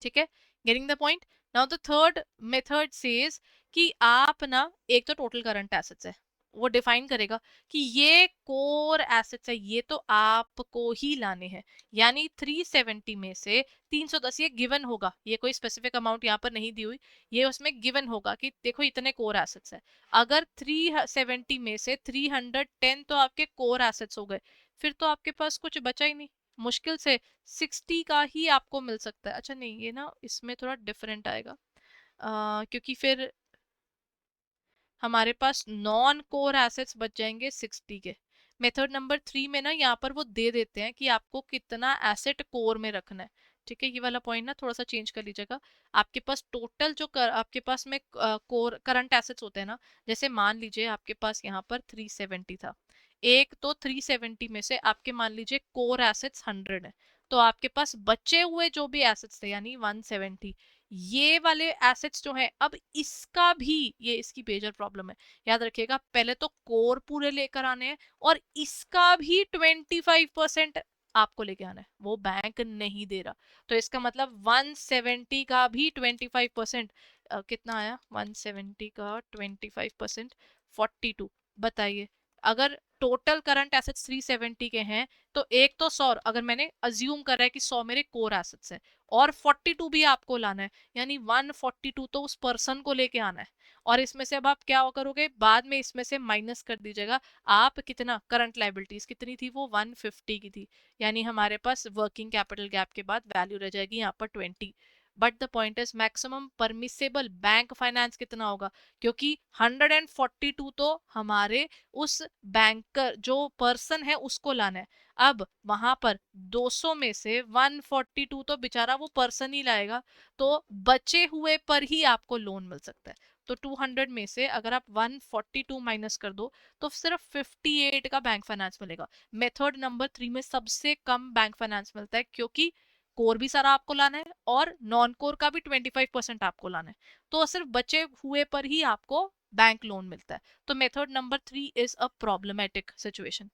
ठीक है, getting the point. Now the third method says कि आप ना, एक तो टोटल करंट एसेट्स है, वो डिफाइन करेगा कि ये कोर एसेट्स है, ये तो आपको ही लाने हैं। यानी 370 में से 310 ये गिवन होगा, ये कोई स्पेसिफिक अमाउंट यहाँ पर नहीं दी हुई, ये उसमें गिवन होगा कि देखो इतने कोर एसेट्स है। अगर 370 में से 310 तो आपके कोर एसेट्स हो गए, फिर तो आपके पास कुछ बचा ही नहीं। मुश्किल से 60 का ही आपको मिल सकता है। अच्छा नहीं, ये ना इसमें थोड़ा डिफरेंट आएगा, क्योंकि फिर हमारे पास नॉन कोर एसेट्स बच जाएंगे 60 के। मेथड नंबर 3 में ना यहाँ पर वो दे देते हैं कि आपको कितना एसेट कोर में रखना है। ठीक है, ये वाला पॉइंट ना थोड़ा सा चेंज कर लीजिएगा। आपके पास टोटल जो आपके पास में कोर करंट एसेट्स होते हैं ना, जैसे मान लीजिए आपके पास यहाँ पर 370 था, एक तो 370 में से आपके मान लीजिए कोर एसेट्स 100 है, तो आपके पास बचे हुए जो भी एसेट्स थे यानी 170, ये वाले एसेट्स जो हैं, अब इसका भी, ये इसकी मेजर प्रॉब्लम है, याद रखिएगा पहले तो कोर पूरे लेकर आने हैं और इसका भी 25% आपको लेके आना है, वो बैंक नहीं दे रहा। तो इसका मतलब 170 का भी 25%, कितना आया 170 का 25%? 42। बताइए, अगर टोटल करंट एसेट्स 370 के हैं, तो एक तो 100, अगर मैंने अज्यूम करा है कि 100 मेरे कोर एसेट्स है, और 42 भी आपको लाना है, यानी 142 तो उस पर्सन को लेके आना है। और इसमें से अब आप क्या करोगे, बाद में इसमें से माइनस कर दीजिएगा। आप कितना करंट लाइबिलिटीज कितनी थी? वो 150 की थी, यानी हमारे पास वर्किंग कैपिटल गैप के बाद वैल्यू रह जाएगी यहाँ पर 20। But the point is maximum permissible bank finance कितना होगा, क्योंकि 142 तो हमारे उस बैंकर जो पर्सन है उसको लाना है। अब वहां पर 200 में से 142 तो बेचारा वो पर्सन ही लाएगा, तो बचे हुए पर ही आपको लोन मिल सकता है। तो 200 में से अगर आप 142 माइनस कर दो, तो सिर्फ 58 का बैंक फाइनेंस मिलेगा। मेथड नंबर 3 में सबसे कम बैंक फाइनेंस मिलता है, क्योंकि कोर भी सारा आपको लाना है और नॉन कोर का भी 25% आपको लाना है, तो सिर्फ बचे हुए पर ही आपको बैंक लोन मिलता है। तो method number 3 is a problematic situation,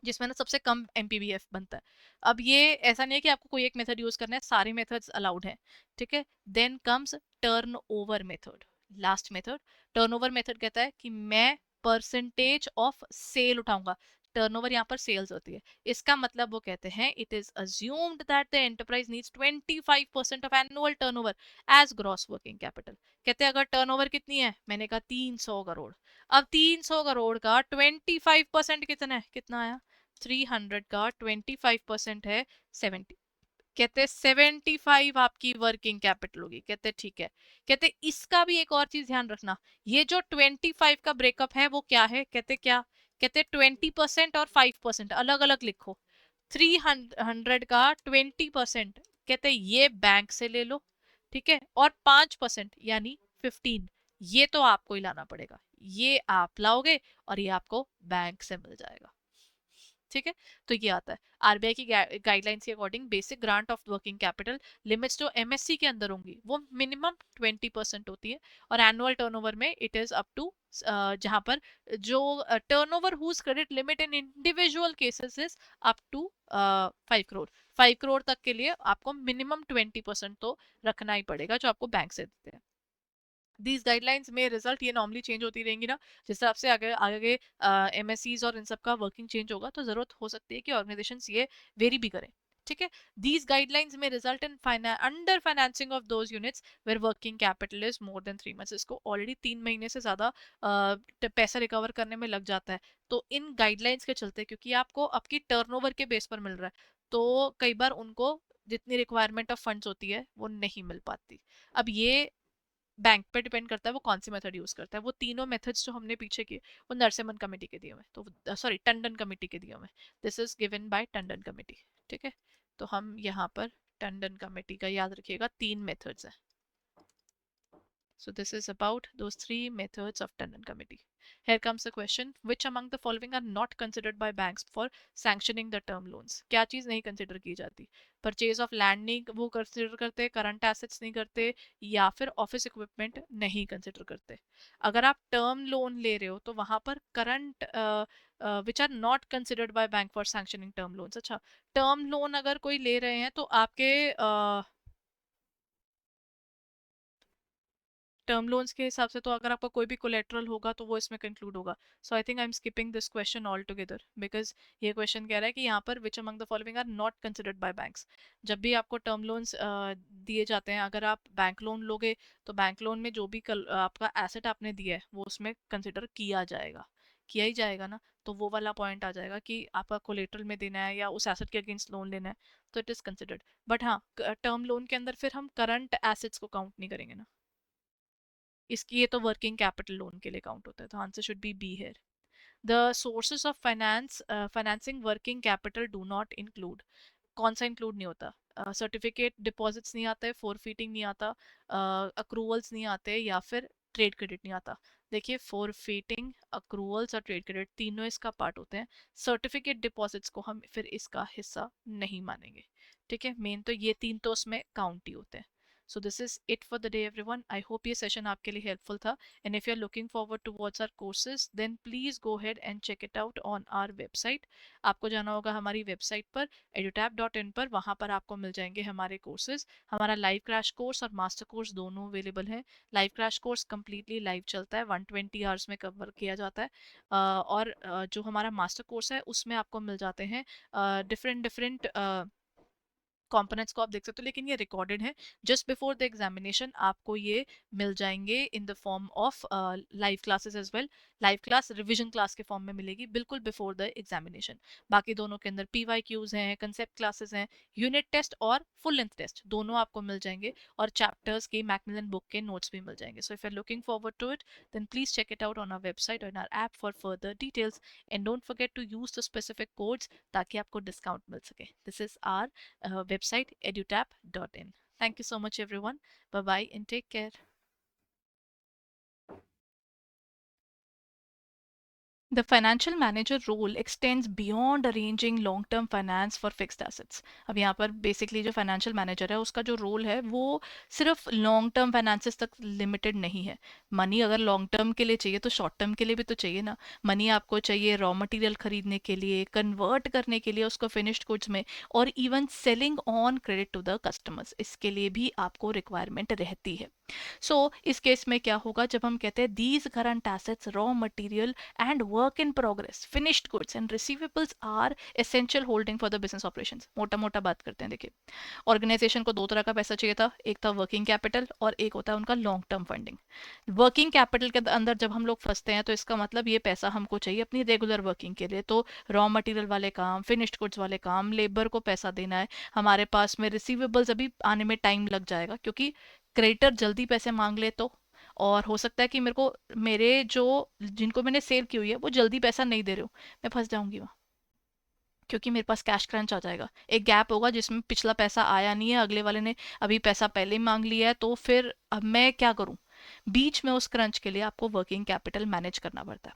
जिसमें ना सबसे कम एमपीबीएफ बनता है। अब ये ऐसा नहीं है कि आपको कोई एक मेथड यूज करना है, सारे मेथड्स अलाउड हैं। ठीक है, then comes turn over method, last method. Turn over method कहता है कि मैं परसेंटेज ऑफ सेल उठाऊंगा। टर्नओवर यहाँ पर सेल्स होती है, इसका मतलब वो कहते हैं it is assumed that the enterprise needs 25% of annual turnover as gross working capital. कहते हैं अगर टर्नओवर कितनी है, मैंने कहा 300 करोड़। अब 300 करोड़ का 25% कितना है, कितना आया 300 का 25% है 70। कहते 75 आपकी वर्किंग कैपिटल होगी। कहते ठीक है, कहते इसका भी एक और चीज ध्यान रखना, ये जो 25 का ब्रेकअप है वो क्या है, कहते क्या, कहते 20% और 5% अलग अलग लिखो। 300 का 20%, कहते ये बैंक से ले लो, ठीक है, और 5% यानी 15, ये तो आपको ही लाना पड़ेगा, ये आप लाओगे और ये आपको बैंक से मिल जाएगा। ठीक है, तो ये आता है आरबीआई की गाइडलाइंस के according basic grant of working capital limits जो एमएससी के अंदर होंगी वो मिनिमम 20% होती है, और एनुअल टर्नओवर में इट इज अप टू, जहां पर जो turnover whose credit limit in individual cases is up to 5 crore, 5 crore तक के लिए आपको मिनिमम 20% तो रखना ही पड़ेगा जो आपको बैंक से देते हैं। दीज गाइडलाइंस में रिजल्ट ये नॉर्मली चेंज होती रहेंगी ना, जिस हिसाब से आगे आगे एमएससीज और इन सब का वर्किंग चेंज होगा तो जरूरत हो सकती है कि ऑर्गेनाइजेशंस ये वेरी भी करें। ठीक है, दीज गाइडलाइंस में result in under financing of those units where working capital is more than 3 months. इसको ऑलरेडी 3 महीने से ज्यादा पैसा रिकवर करने में लग जाता है, तो इन गाइडलाइंस के चलते, क्योंकि आपको आपकी टर्नओवर के बेस पर मिल रहा है, तो कई बार उनको जितनी रिक्वायरमेंट ऑफ फंड्स होती है वो नहीं मिल पाती। अब ये बैंक पे डिपेंड करता है वो कौन सी मेथड यूज करता है। वो तीनों मेथड्स जो हमने पीछे किए वो नरसिम्हन कमेटी के दिए हुए, तो सॉरी टंडन कमेटी के दिए हुए, this is given by Tandon committee. ठीक है, तो हम यहाँ पर टंडन कमेटी का याद रखिएगा 3 मेथड्स है। So this is about those 3 methods of Tandon Committee. Here comes the question: which among the following are not considered by banks for sanctioning the term loans? क्या चीज नहीं कंसिडर की जाती? परचेज ऑफ लैंड नहीं वो consider करते, current assets नहीं करते, या फिर ऑफिस इक्विपमेंट नहीं कंसिडर करते। अगर आप टर्म लोन ले रहे हो तो वहां पर current which are not considered by bank for sanctioning term loans. अच्छा, टर्म लोन अगर कोई ले रहे हैं तो आपके टर्म लोन्स के हिसाब से तो अगर आपका कोई भी कोलेट्रल होगा तो वो इसमें कंक्लूड होगा। So I think I am skipping this question altogether, because ये क्वेश्चन कह रहा है कि यहाँ पर which among the following are not considered by banks. जब भी आपको टर्म लोन्स दिए जाते हैं, अगर आप बैंक लोन लोगे तो बैंक लोन में जो भी आपका एसेट आपने दिया है वो उसमें कंसिडर किया जाएगा, किया ही जाएगा ना। तो वो वाला पॉइंट आ जाएगा कि आपका कोलेट्रल में देना है या उस एसेट के अगेंस्ट लोन लेना है, तो इट इज कंसिडर्ड। बट हाँ, टर्म लोन के अंदर फिर हम करंट एसेट्स को काउंट नहीं करेंगे ना, इसकी ये तो वर्किंग कैपिटल लोन के लिए काउंट होता है, तो answer should be here. The sources of financing working capital do not include, कौन सा इंक्लूड नहीं होता? सर्टिफिकेट डिपॉजिट्स नहीं आते, फोरफीटिंग नहीं आता, अक्रूवल्स नहीं आते, या फिर ट्रेड क्रेडिट नहीं आता। देखिए, फोरफीटिंग, अक्रूवल्स और ट्रेड क्रेडिट तीनों इसका पार्ट होते हैं। सर्टिफिकेट डिपॉजिट्स को हम फिर इसका हिस्सा नहीं मानेंगे। ठीक है, मेन तो ये तीन तो उसमें काउंट ही होते हैं। So this is it for the day everyone. I hope ये session आपके लिए helpful था, and if you're looking forward towards our courses then please go ahead and check it out on our website. आपको जाना होगा हमारी website पर edutab.in पर, वहाँ पर आपको मिल जाएंगे हमारे कोर्सेज। हमारा लाइव क्रैश कोर्स और मास्टर कोर्स दोनों अवेलेबल हैं। Live crash course completely live चलता है, 120 आवर्स में कवर किया जाता है, और जो हमारा मास्टर कोर्स है उसमें आपको मिल जाते हैं डिफरेंट डिफरेंट कंपोनेंट्स को आप देख सकते हो, लेकिन ये रिकॉर्डेड है। जस्ट बिफोर द एग्जामिनेशन आपको ये मिल जाएंगे in the form of live classes as well. Live class revision class के फॉर्म में मिलेगी बिल्कुल बिफोर द एग्जामिनेशन। बाकी दोनों के अंदर PYQs हैं, कंसेप्ट क्लासेस हैं, यूनिट टेस्ट और फुल लेंथ टेस्ट दोनों आपको मिल जाएंगे, और चैप्टर्स के मैकमिलन बुक के नोट्स भी मिल जाएंगे। So if you are looking forward to it then please check it out on our website और in our app for further details, and don't forget to use the specific codes ताकि आपको discount मिल सके। This is our website edutab.in. Thank you so much everyone. Bye bye and take care. The financial manager role extends beyond arranging long term finance for fixed assets. अब यहाँ पर basically जो financial manager है उसका जो role है वो सिर्फ लॉन्ग टर्म फाइनेंसेस तक लिमिटेड नहीं है। मनी अगर लॉन्ग टर्म के लिए चाहिए तो शॉर्ट टर्म के लिए भी तो चाहिए ना। मनी आपको चाहिए रॉ मटेरियल खरीदने के लिए, कन्वर्ट करने के लिए उसको फिनिश्ड गुड्स में, और even selling on credit to the customers, इसके लिए भी आपको रिक्वायरमेंट रहती है। इस केस में क्या होगा, जब हम कहते हैं these current assets, raw material and work in progress, finished goods and receivables are essential holding for the business operations. मोटा मोटा बात करते हैं, देखिए ऑर्गेनाइजेशन को दो तरह का पैसा चाहिए था, एक था वर्किंग कैपिटल और एक होता है उनका long term funding. Working capital के अंदर जब हम लोग फंसते हैं तो इसका मतलब ये पैसा हमको चाहिए अपनी रेगुलर वर्किंग के लिए, तो रॉ मटेरियल वाले काम, फिनिश्ड गुड्स वाले काम, लेबर को पैसा देना है हमारे पास में, रिसीवेबल्स अभी आने में टाइम लग जाएगा क्योंकि क्रेडिटर जल्दी पैसे मांग ले तो, और हो सकता है कि मेरे को मेरे जो जिनको मैंने सेल की हुई है वो जल्दी पैसा नहीं दे रहे हो, मैं फंस जाऊंगी वहाँ, क्योंकि मेरे पास कैश क्रंच आ जाएगा। एक गैप होगा जिसमें पिछला पैसा आया नहीं है, अगले वाले ने अभी पैसा पहले ही मांग लिया है, तो फिर अब मैं क्या करूं? बीच में उस क्रंच के लिए आपको वर्किंग कैपिटल मैनेज करना पड़ता है।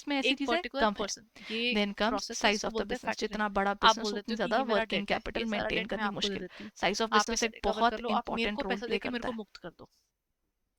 इन्वेस्ट में ऐसी एक चीजें पर्टिकुलर कम है। पर्सन, ये देन कम्स प्रोसेस है, साइज इसको ऑफ द बोलते हैं बिजनेस, फैक्टरिंग। जितना बड़ा आप बिजनेस बोल देते उतनी हो कि ज्यादा ये मेरा वर्किंग डेट है, कैपिटल ये सारा मेंटेन डेट मैं करनी आपको दे मुश्किल। देती हूँ, साइज ऑफ आप बिजनेस इसे एक रिकवर कर बहुत लो, आप मेरे को इंपॉर्टेंट रोल पैसा प्ले देके मेरे करता को है। मुक्त कर दो।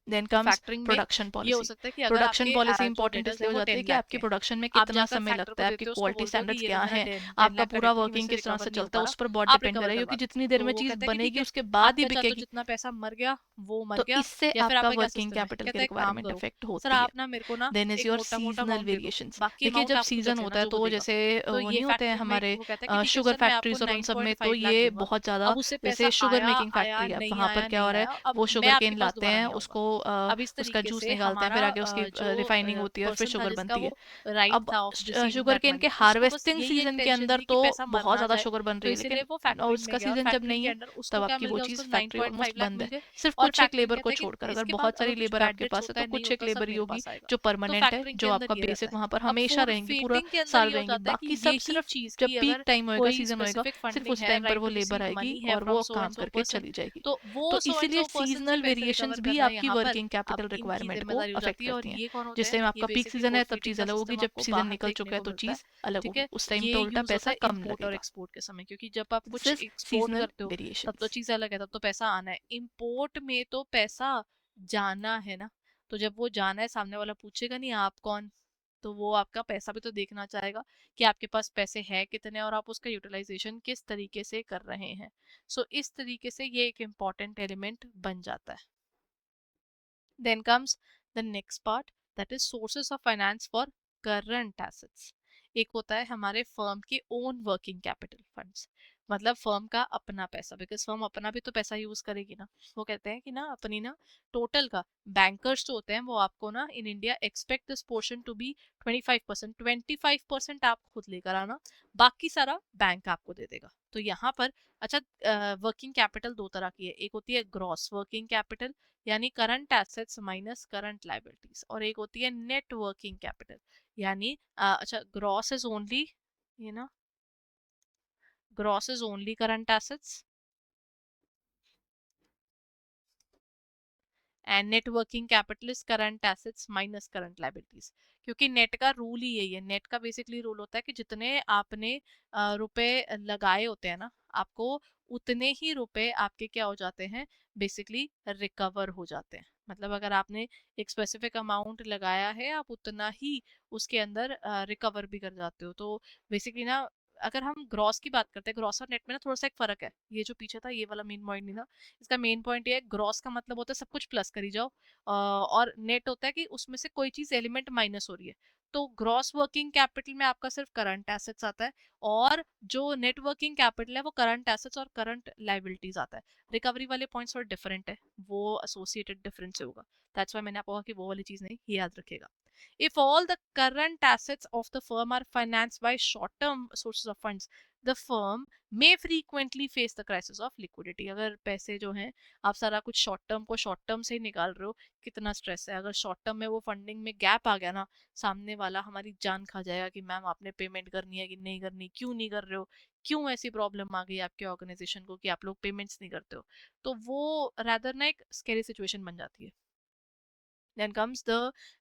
देन तो कम्स फैक्टरिंग में प्रोडक्शन ये हो पॉलिसी। सकता है कि अगर प्रोडक्शन आपके पॉलिसी जो इंपॉर्टेंट डेटर्स है इसलिए हो वो जाती है 10 कि लाख आपकी के हैं, प्रोडक्शन में आप कितना जाकर समय फैक्टर लगता को है, आपकी देते हो, उसको क्वालिटी बोलते हो कि स्टैंडर्ड्स ये क्या मेरा है, 10 आपका लाख का पूरा डेट है कि मेरे वर्किंग से किस तरह रिकवर से नहीं हो चलता पा है, रहा, उस पर बहुत आप डिपेंड रिकवर करेगा, करवा क्योंकि दो। जितनी देर तो में वो चीज कहता है कि ठीक बनेगी है, उसके बाद ही आपका चाहे तो बिकेगी। जितना पैसा मर गया वो मर तो गया, इससे या फिर आपका आपका क्या वर्किंग सिस्टम है? कैपिटल की कहता है एक काम रिक्वायरमेंट करो इफेक्ट सर, होती है। आप ना मेरे को ना देन इज एक योर मोटा मोटा सीजनल अमाउंट दे दो, वेरिएशंस। बाकी देखिए अमाउंट जब आप खुद सीजन रख होता लेना है जो वो तो देगा। जैसे तो वो ये नहीं होते हैं फैक्टरिंग में हमारे वो कहता है कि ठीक है शुगर सर, मैं आपको फैक्ट्रीज और उन सब में, तो 9.5 लाख ये दूंगा। बहुत ज़्यादा, अब उससे पैसा जैसे शुगर आया मेकिंग आया, फैक्ट्री है नहीं वहाँ पर आया क्या हो नहीं रहा है, आया, अब वो मैं शुगर आपके केन पास लाते दोबारा हैं, नहीं आऊंगा। उसको अब इस उसका तरीके जूस से निकालते हैं, हमारा फिर आगे उसकी जो रिफाइनिंग होती है और फिर पर्सन था शुगर जिसका बनती है। वो राइट अब था ऑफ रिसीविंग शुगर दैट केन के मनी, उसको बस हार्वेस्टिंग यही एक सीजन के टेंशन अंदर थी कि तो पैसा बहुत मरना ज़्यादा जाए, शुगर बन तो रही है, इसीलिए लेकिन वो फैक्ट्री में उसका गया और सीजन जब फैक्ट्री नहीं के है अंदर तब उसको क्या आपकी मिल वो गया, चीज़ उसको फैक्ट्री ऑलमोस्ट 9.5 लाख बंद मिल है। गए। सिर्फ और कुछ एक फैक्ट्री लेबर कहता को है कि छोड़कर, अगर इसके बहुत बाद सारी अगर कुछ लेबर बैड आपके डेट्स पास है होता तो है, नहीं कुछ एक होता, सब लेबर ही मेरे होगी पास आएगा। जो तो परमानेंट है, फैक्टरिंग के जो अंदर आपका ये रहता बेसिक है। वहाँ पर अब हमेशा फूड रहेंगी, पूरा फीडिंग के अंदर साल ये हो रहेंगी। जाता है कि बाकी सब यही सिर्फ चीज जब की पीक अगर टाइम होएगा, कोई सीजन होएगा, स्पेसिफिक सिर्फ फंडिंग उस है, टाइम पर राइट वो टू लेबर रिसीव आएगी मनी है और फ्रॉम वो सो एंड काम सो करके पर्सन, चली जाएगी। तो वो तो सो एंड इसीलिए सो पर्सन से सीजनल पैसे रिकवर वेरिएशंस भी करना आपकी यहाँ पर वर्किंग अब कैपिटल इनकी रिक्वायरमेंट को जिम्मेदारी हो अफेक्ट जाती है। और करती हैं। ये कौन होते जिस हैं? टाइम ये आपका पीक बेसिकली सीजन वो है तब फीडिंग चीज़ का अलग होगी, सिस्टम जब आपको सीजन बाहर निकल देखने चुका है को तो मिलता है। चीज़ अलग ठीक होगी, है, उस टाइम ये पे उल्टा यूज होता पैसा है कम इम्पोर्ट और लगेगा। एक्सपोर्ट के समय, क्योंकि जब आप दिस कुछ इज एक्सपोर्ट सीजनल करते हो तब तो वेरिएशंस। चीज अलग है, तब तो पैसा आना है। इम्पोर्ट में तो पैसा जाना है ना, तो जब वो जाना है सामने वाला पूछेगा नहीं आप कौन, तो वो आपका पैसा भी तो देखना चाहेगा कि आपके पास पैसे हैं कितने और आप उसका यूटिलाइजेशन किस तरीके से कर रहे हैं। सो इस तरीके से ये एक इम्पॉर्टेंट एलिमेंट बन जाता है। Then comes the next part, that is sources of finance for current assets. एक होता है हमारे फर्म के ओन वर्किंग कैपिटल फंड्स, मतलब फर्म का अपना पैसा, बिकॉज फर्म अपना भी तो पैसा यूज करेगी ना। वो कहते हैं कि ना अपनी ना टोटल का, बैंकर्स जो होते हैं वो आपको ना in India expect this portion to be 25%। 25% आप खुद लेकर आना, बाकी सारा बैंक आपको दे देगा। तो यहाँ पर अच्छा, वर्किंग कैपिटल दो तरह की है, एक होती है ग्रॉस वर्किंग कैपिटल यानी current assets minus current liabilities, और एक होती है नेट वर्किंग कैपिटल यानी अच्छा, gross is only, you know, gross is only current assets and net working capital is current assets minus current liabilities. क्योंकि net का rule ही यही है, नेट का बेसिकली रूल होता है कि जितने आपने रुपए लगाए होते हैं ना, आपको उतने ही रुपए आपके क्या हो जाते हैं, बेसिकली रिकवर हो जाते हैं। मतलब अगर आपने एक स्पेसिफिक अमाउंट लगाया है, आप उतना ही उसके अंदर रिकवर भी कर जाते हो। तो बेसिकली ना, अगर हम ग्रॉस की बात करते हैं, ग्रॉस और नेट में ना थोड़ा सा एक फर्क है। ये जो पीछे था ये वाला मेन पॉइंट नहीं था, इसका मेन पॉइंट ये है, ग्रॉस का मतलब होता है सब कुछ प्लस करी जाओ, और नेट होता है कि उसमें से कोई चीज एलिमेंट माइनस हो रही है। तो ग्रॉस वर्किंग कैपिटल में आपका सिर्फ करंट एसेट्स आता है, और जो नेट वर्किंग कैपिटल है वो करंट एसेट्स और करंट लाइबिलिटीज आता है। रिकवरी वाले पॉइंट्स थोड़ा डिफरेंट है, वो एसोसिएटेड डिफरेंस से होगा। दैट्स व्हाई मैंने आपको कहा कि वो वाली चीज नहीं, ये याद रखेगा। If all the current assets of the firm are financed by short-term sources of funds, the firm may frequently face the crisis of liquidity. अगर पैसे जो हैं आप सारा कुछ शॉर्ट टर्म को शॉर्ट टर्म से ही निकाल रहे हो, कितना स्ट्रेस है। अगर शॉर्ट टर्म में वो फंडिंग में गैप आ गया ना, सामने वाला हमारी जान खा जाएगा कि मैम आपने पेमेंट करनी है कि नहीं करनी, क्यों नहीं कर रहे हो, क्यों ऐसी प्रॉब्लम आ गई आपके ऑर्गेनाइजेशन को कि आप लोग पेमेंट्स नहीं करते हो। तो वो रैदर ना एक स्कैरी सिचुएशन बन जाती है। Then comes the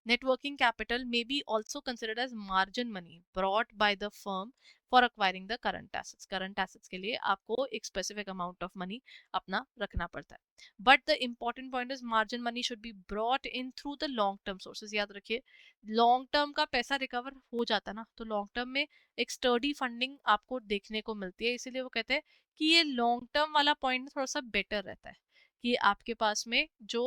net working capital may be also considered as margin money brought by the firm for acquiring the current assets. Current assets के लिए आपको एक specific amount of money अपना रखना पड़ता है. But the important point is margin money should be brought in through the long term sources. याद रखिए, long term का पैसा recover हो जाता है ना, तो long term में एक sturdy funding आपको देखने को मिलती है। इसीलिए वो कहते हैं कि ये long term वाला point थोड़ा सा better रहता है, कि आपके पास में जो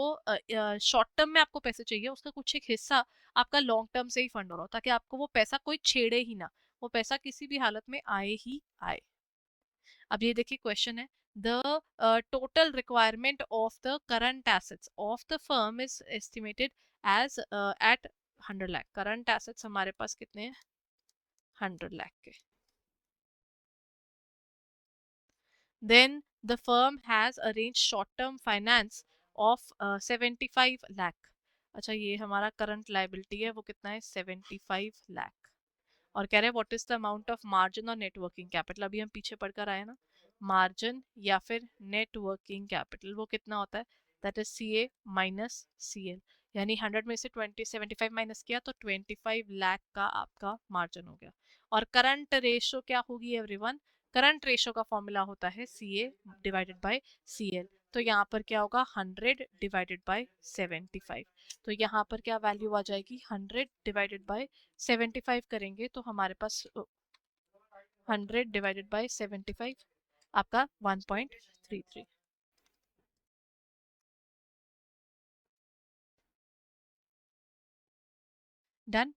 शॉर्ट टर्म में आपको पैसे चाहिए उसका कुछ एक हिस्सा आपका लॉन्ग टर्म से ही फंड हो रहा हो, ताकि आपको वो पैसा कोई छेड़े ही ना, वो पैसा किसी भी हालत में आए ही आए। अब ये देखिए क्वेश्चन है, the total requirement of the current assets of the firm is estimated as at 100 lakh. Current assets हमारे पास कितने हैं? 100 लाख के। Then the firm has arranged short-term finance of 75 lakh. अच्छा, ये हमारा करंट लाइबिलिटी है, वो कितना है? 75 लाख। और कह रहे हैं what is the amount of margin और नेट वर्किंग कैपिटल। अभी हम पीछे पढ़कर आए ना, मार्जिन या फिर नेट वर्किंग कैपिटल वो कितना होता है? That is C A minus C L, यानी 100 में से 75 माइनस किया तो 25 लाख का आपका मार्जिन हो गया। और करंट रेशो क्या होगी एवरीवन? करंट रेशो का फॉर्मूला होता है सी ए डिवाइडेड बाय सी एल। तो यहाँ पर क्या होगा? 100 डिवाइडेड बाय 75। तो यहाँ पर क्या वैल्यू आ जाएगी? 100 डिवाइडेड बाय 75 करेंगे तो हमारे पास 100 डिवाइडेड बाय 75 आपका 1.33। डन।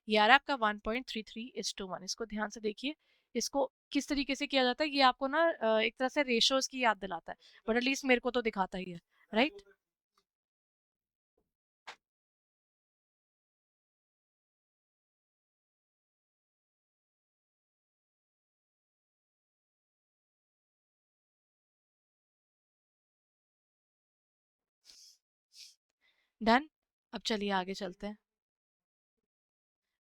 ये आ रहा है आपका 1.33:1। इसको ध्यान से देखिए, इसको किस तरीके से किया जाता है ये आपको ना एक तरह से रेशोज की याद दिलाता है, बट एटलीस्ट मेरे को तो दिखाता ही है, राइट। डन। अब चलिए आगे चलते हैं।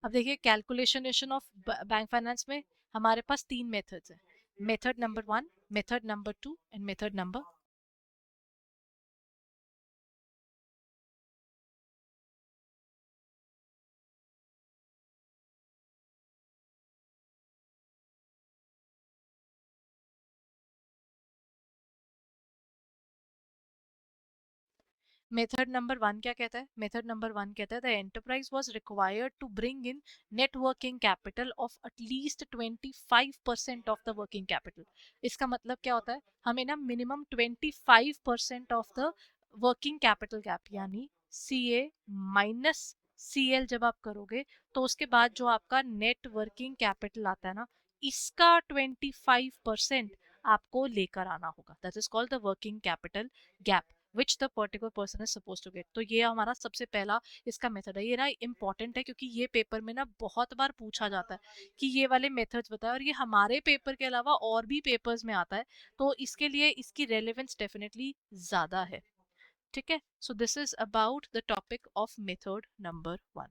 अब देखिए कैलकुलेशन ऑफ बैंक फाइनेंस में हमारे पास तीन मेथड्स हैं। Method number one, method number two and method number. Method number one क्या कहता है? मेथड नंबर वन कहता है the enterprise was required to bring in net working capital of at least 25% of the working capital. इसका मतलब क्या होता है? हमें ना minimum 25% of the working capital gap, यानी C A minus C L जब आप करोगे तो उसके बाद जो आपका नेट वर्किंग कैपिटल आता है ना, इसका 25% आपको लेकर आना होगा। That is called the working capital gap which the particular person is suppose to get. तो ये हमारा सबसे पहला इसका मेथड है। ये ना इंपॉर्टेंट है क्योंकि ये पेपर में ना बहुत बार पूछा जाता है कि ये वाले मेथड्स बताए, और ये हमारे पेपर के अलावा और भी पेपर्स में आता है, तो इसके लिए इसकी रेलेवेंस डेफिनेटली ज्यादा है। ठीक है, so this is about the topic of method number one.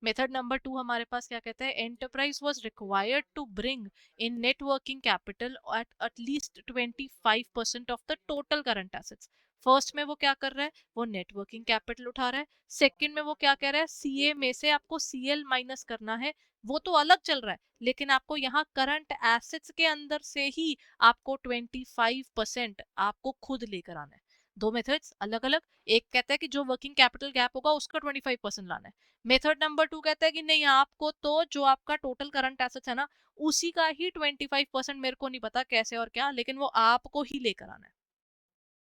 Method number two हमारे पास क्या कहते हैं? Enterprise was required to bring in net working capital at at least 25% of the total current assets. First में वो क्या कर रहा है? वो नेट वर्किंग कैपिटल उठा रहा है। सेकंड में वो क्या कह रहा है? सीए में से आपको सीएल माइनस करना है। वो तो अलग चल रहा है, लेकिन आपको यहाँ करंट एसेट्स के अंदर से ही आपको 25% आपको खुद लेकर आना है। दो मेथड्स अलग अलग। एक कहता है कि जो वर्किंग कैपिटल गैप होगा उसका 25% लाना है। मेथड नंबर टू कहता है कि नहीं, आपको तो जो आपका टोटल करंट एसेट्स है ना, उसी का ही 25%, मेरे को नहीं पता कैसे और क्या, लेकिन वो आपको ही लेकर आना है।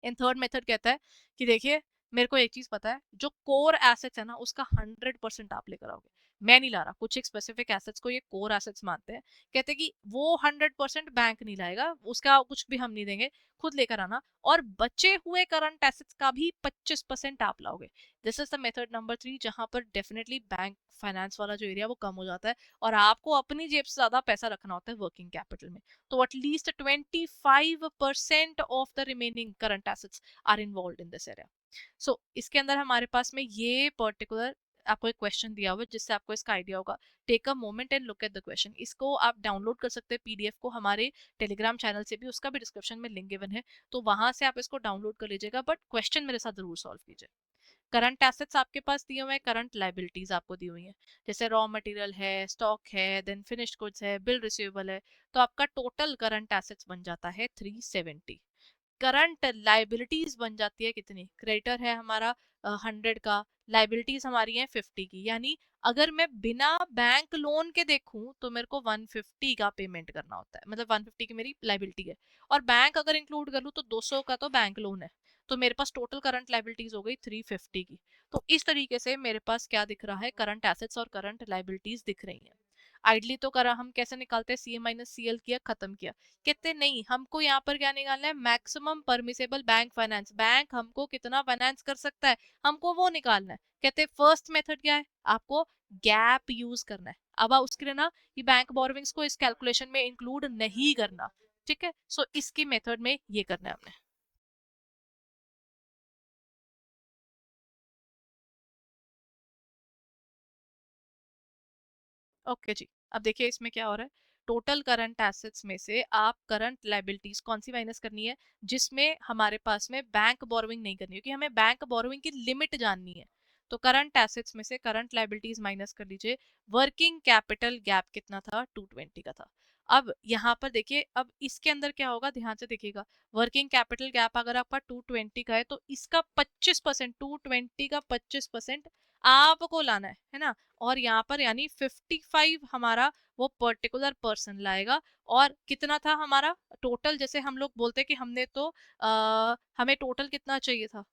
एंड थर्ड मेथड कहता है कि देखिए, मेरे को एक चीज पता है, जो कोर एसेट्स है ना उसका 100% आप लेकर आओगे। मैं नहीं ला रहा, कुछ एक स्पेसिफिक एसेट्स को ये कोर एसेट्स मानते हैं। कहते हैं कि वो 100% बैंक नहीं लाएगा, उसका कुछ भी हम नहीं देंगे, खुद लेकर आना। और बचे हुए करंट एसेट्स का भी 25% आप लाओगे। This is the method number three, जहां पर डेफिनेटली बैंक फाइनेंस वाला जो एरिया वो कम हो जाता है, और आपको अपनी जेब से ज्यादा पैसा रखना होता है वर्किंग कैपिटल में। तो at least 25% of the remaining current assets are involve in this area. So इसके अंदर हमारे पास में ये पर्टिकुलर आपको एक क्वेश्चन दिया हुआ है, जिससे आपको इसका आइडिया होगा। Take a moment and look at the question. इसको आप डाउनलोड कर सकते हैं पीडीएफ को, हमारे टेलीग्राम चैनल से भी, उसका भी डिस्क्रिप्शन में लिंक गिवन है, तो वहां से आप इसको डाउनलोड कर लीजिएगा, बट क्वेश्चन मेरे साथ जरूर सॉल्व कीजिए। करंट एसेट्स आपके पास दिए हुए हैं, करंट लाइबिलिटीज आपको दी हुई हैं, जैसे रॉ मटेरियल है, स्टॉक है, देन फिनिश्ड गुड्स है, बिल रिसीवेबल है। तो आपका टोटल करंट एसेट्स बन जाता है 370। करंट लाइबिलिटीज बन जाती है कितनी? क्रेडिटर है हमारा 100 का, लाइबिलिटीज हमारी है 50 की। यानी अगर मैं बिना बैंक लोन के देखूं तो मेरे को 150 का पेमेंट करना होता है, मतलब 150 की मेरी लाइबिलिटी है। और बैंक अगर इंक्लूड कर लूं तो 200 का तो बैंक लोन है। तो मेरे पास टोटल करंट लाइबिलिटीज हो गई 350 की। तो इस तरीके से मेरे पास क्या दिख रहा है? करंट एसेट्स और करंट लाइबिलिटीज दिख रही हैं। आइडली तो करा हम कैसे निकालते हैं? सीए माइनस सीएल किया, खत्म किया। कहते नहीं, हमको यहाँ पर क्या निकालना है? Maximum permissible bank finance, bank हमको कितना फाइनेंस कर सकता है, हमको वो निकालना है। कहते फर्स्ट मेथड क्या है? आपको गैप यूज करना है। अब उसके लिए ना, ये बैंक बोरोविंग्स को इस कैलकुलेशन में इंक्लूड नहीं करना। ठीक है, सो इसकी मेथड में ये करना है हमने। ओके जी। अब देखिए इसमें क्या हो रहा है? टोटल करंट एसेट्स में से आप करंट लाइबिलिटीज कौन सी माइनस करनी है? जिसमें हमारे पास में बैंक बोरोइंग नहीं करनी है, क्योंकि हमें बैंक बोरोइंग की लिमिट जाननी है। तो करंट एसेट्स में से करंट लाइबिलिटीज माइनस कर लीजिए। वर्किंग कैपिटल गैप कितना था? 220 का था। अब यहाँ पर देखिए, अब इसके अंदर क्या होगा, ध्यान से देखिएगा। वर्किंग कैपिटल गैप अगर आपका 220 का है, तो इसका 25%, 220 का 25% आपको लाना है ना। और यहाँ पर यानी 55 हमारा वो पर्टिकुलर पर्सन लाएगा। और कितना था हमारा टोटल? जैसे हम लोग बोलते हैं कि हमने तो हमें टोटल कितना चाहिए था?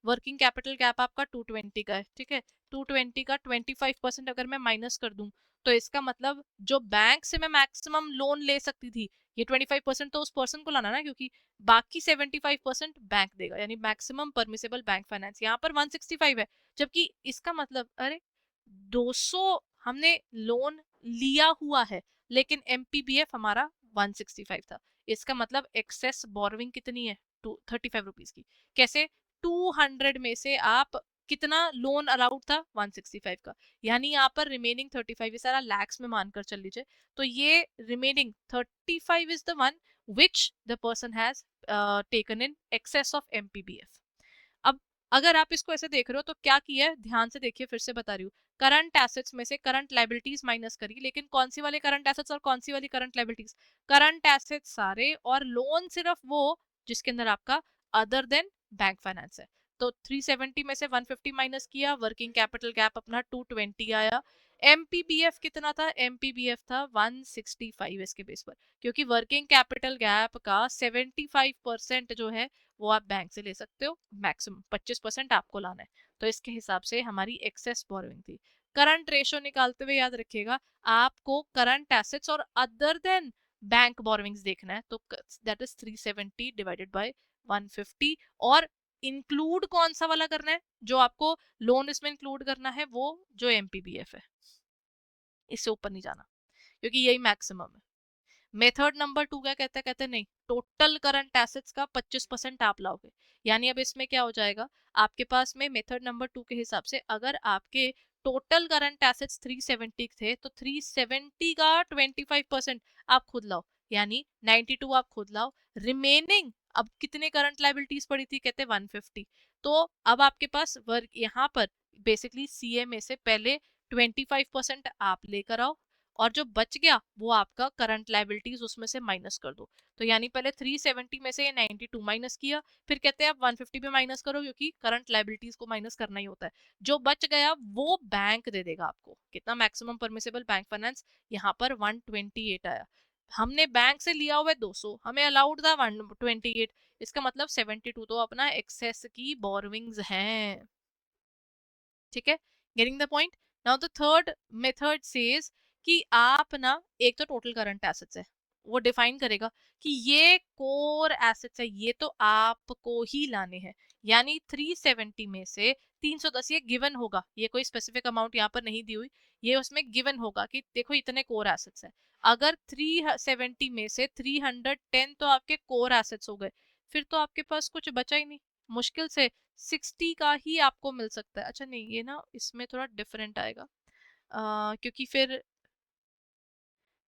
वर्किंग कैपिटल गैप आपका 220 का है, ठीक है। 220 का 25% अगर मैं माइनस कर दूं, तो इसका मतलब जो बैंक से मैं मैक्सिमम लोन ले सकती थी, ये 25% तो उस पर्सन को लाना ना, क्योंकि बाकी 75% बैंक देगा, यानी मैक्सिमम परमिसेबल बैंक फाइनेंस यहाँ पर 165 है। जबकि इसका मतलब, अरे 200 हमने लोन लिया हुआ है, लेकिन एमपीबीएफ हमारा 165 था। इसका मतलब एक्सेस बोरोइंग कितनी है? 235 रुपीज की। कैसे? 200 में से आप कितना लोन अलाउड था 165 का, यानी यहाँ पर रिमेनिंग 35, ये सारा लैक्स में मानकर चल लीजिए, तो ये remaining 35 is the one which the person has taken in excess of MPBF. अब अगर आप इसको ऐसे देख रहे हो तो क्या किया है, ध्यान से देखिए, फिर से बता रही हूँ, करंट एसेट्स में से करंट लाइबिलिटीज माइनस करी, लेकिन कौन सी वाले करंट एसेट्स और कौन सी वाली करंट लाइबिलिटीज, करंट एसेट्स सारे और लोन सिर्फ वो जिसके अंदर आपका अदर देन बैंक फाइनेंस है। तो 370 में से 150 माइनस किया, वर्किंग कैपिटल गैप अपना 220 आया। एमपीबीएफ कितना था, एमपीबीएफ था 165 इसके बेस पर, क्योंकि वर्किंग कैपिटल गैप का 75% जो है वो आप बैंक से ले सकते हो, मैक्सिमम 25% आपको लाना है। तो इसके हिसाब से हमारी एक्सेस बोरोइंग थी। करंट रेशो निकालते हुए याद रखिएगा आपको करंट एसेट्स और अदर देन बैंक बोरोइंग्स देखना है, तो दैट इज 370 डिवाइडेड बाय 150। और इंक्लूड कौन सा वाला करना है, जो आपको लोन इसमें इंक्लूड करना है वो जो एमपीबीएफ है, इससे ऊपर नहीं जाना, क्योंकि यही मैक्सिमम है। मेथड नंबर 2 क्या कहते हैं, कहते हैं नहीं, टोटल करंट एसेट्स का 25% आप लाओगे। यानी अब इसमें क्या हो जाएगा, आपके पास में मेथड नंबर 2 के हिसाब से अगर आपके टोटल करंट एसेट्स 370 थे, तो 370 का 25% आप खुद लाओ, यानी 92 आप खुद लाओ। रिमेनिंग अब कितने करंट लाइबिलिटीज पड़ी थी, कहते हैं 150। तो अब आपके पास वर्क यहाँ पर बेसिकली सीए में से पहले 25% आप लेकर आओ, और जो बच गया वो आपका करंट लाइबिलिटीज उसमें से माइनस कर दो। तो यानी पहले 370 में से 92 माइनस किया, फिर कहते हैं आप 150 भी माइनस करो, क्योंकि करंट लाइबिलिटीज को माइनस करना ही होता है। जो बच गया वो बैंक दे देगा आपको। कितना मैक्सिमम परमिसेबल बैंक फाइनेंस, यहाँ पर 128 आया। हमने बैंक से लिया हुआ है 200, हमें अलाउड था 128, इसका मतलब 72 तो अपना एक्सेस की बोरोइंग्स हैं। ठीक है, getting the point. Now the third method says कि आप ना, एक तो टोटल करंट एसेट्स है, वो डिफाइन करेगा कि ये कोर एसेट्स है, ये तो आपको ही लाने हैं। यानी 370 में से 310 ये गिवन होगा, ये कोई स्पेसिफिक अमाउंट यहाँ पर नहीं दी हुई, ये उसमें गिवन होगा कि देखो इतने कोर एसेट्स है। अगर 370 में से 310 तो आपके कोर एसेट्स हो गए, फिर तो आपके पास कुछ बचा ही नहीं, मुश्किल से 60 का ही आपको मिल सकता है। अच्छा नहीं, ये ना इसमें थोड़ा डिफरेंट आएगा, क्योंकि फिर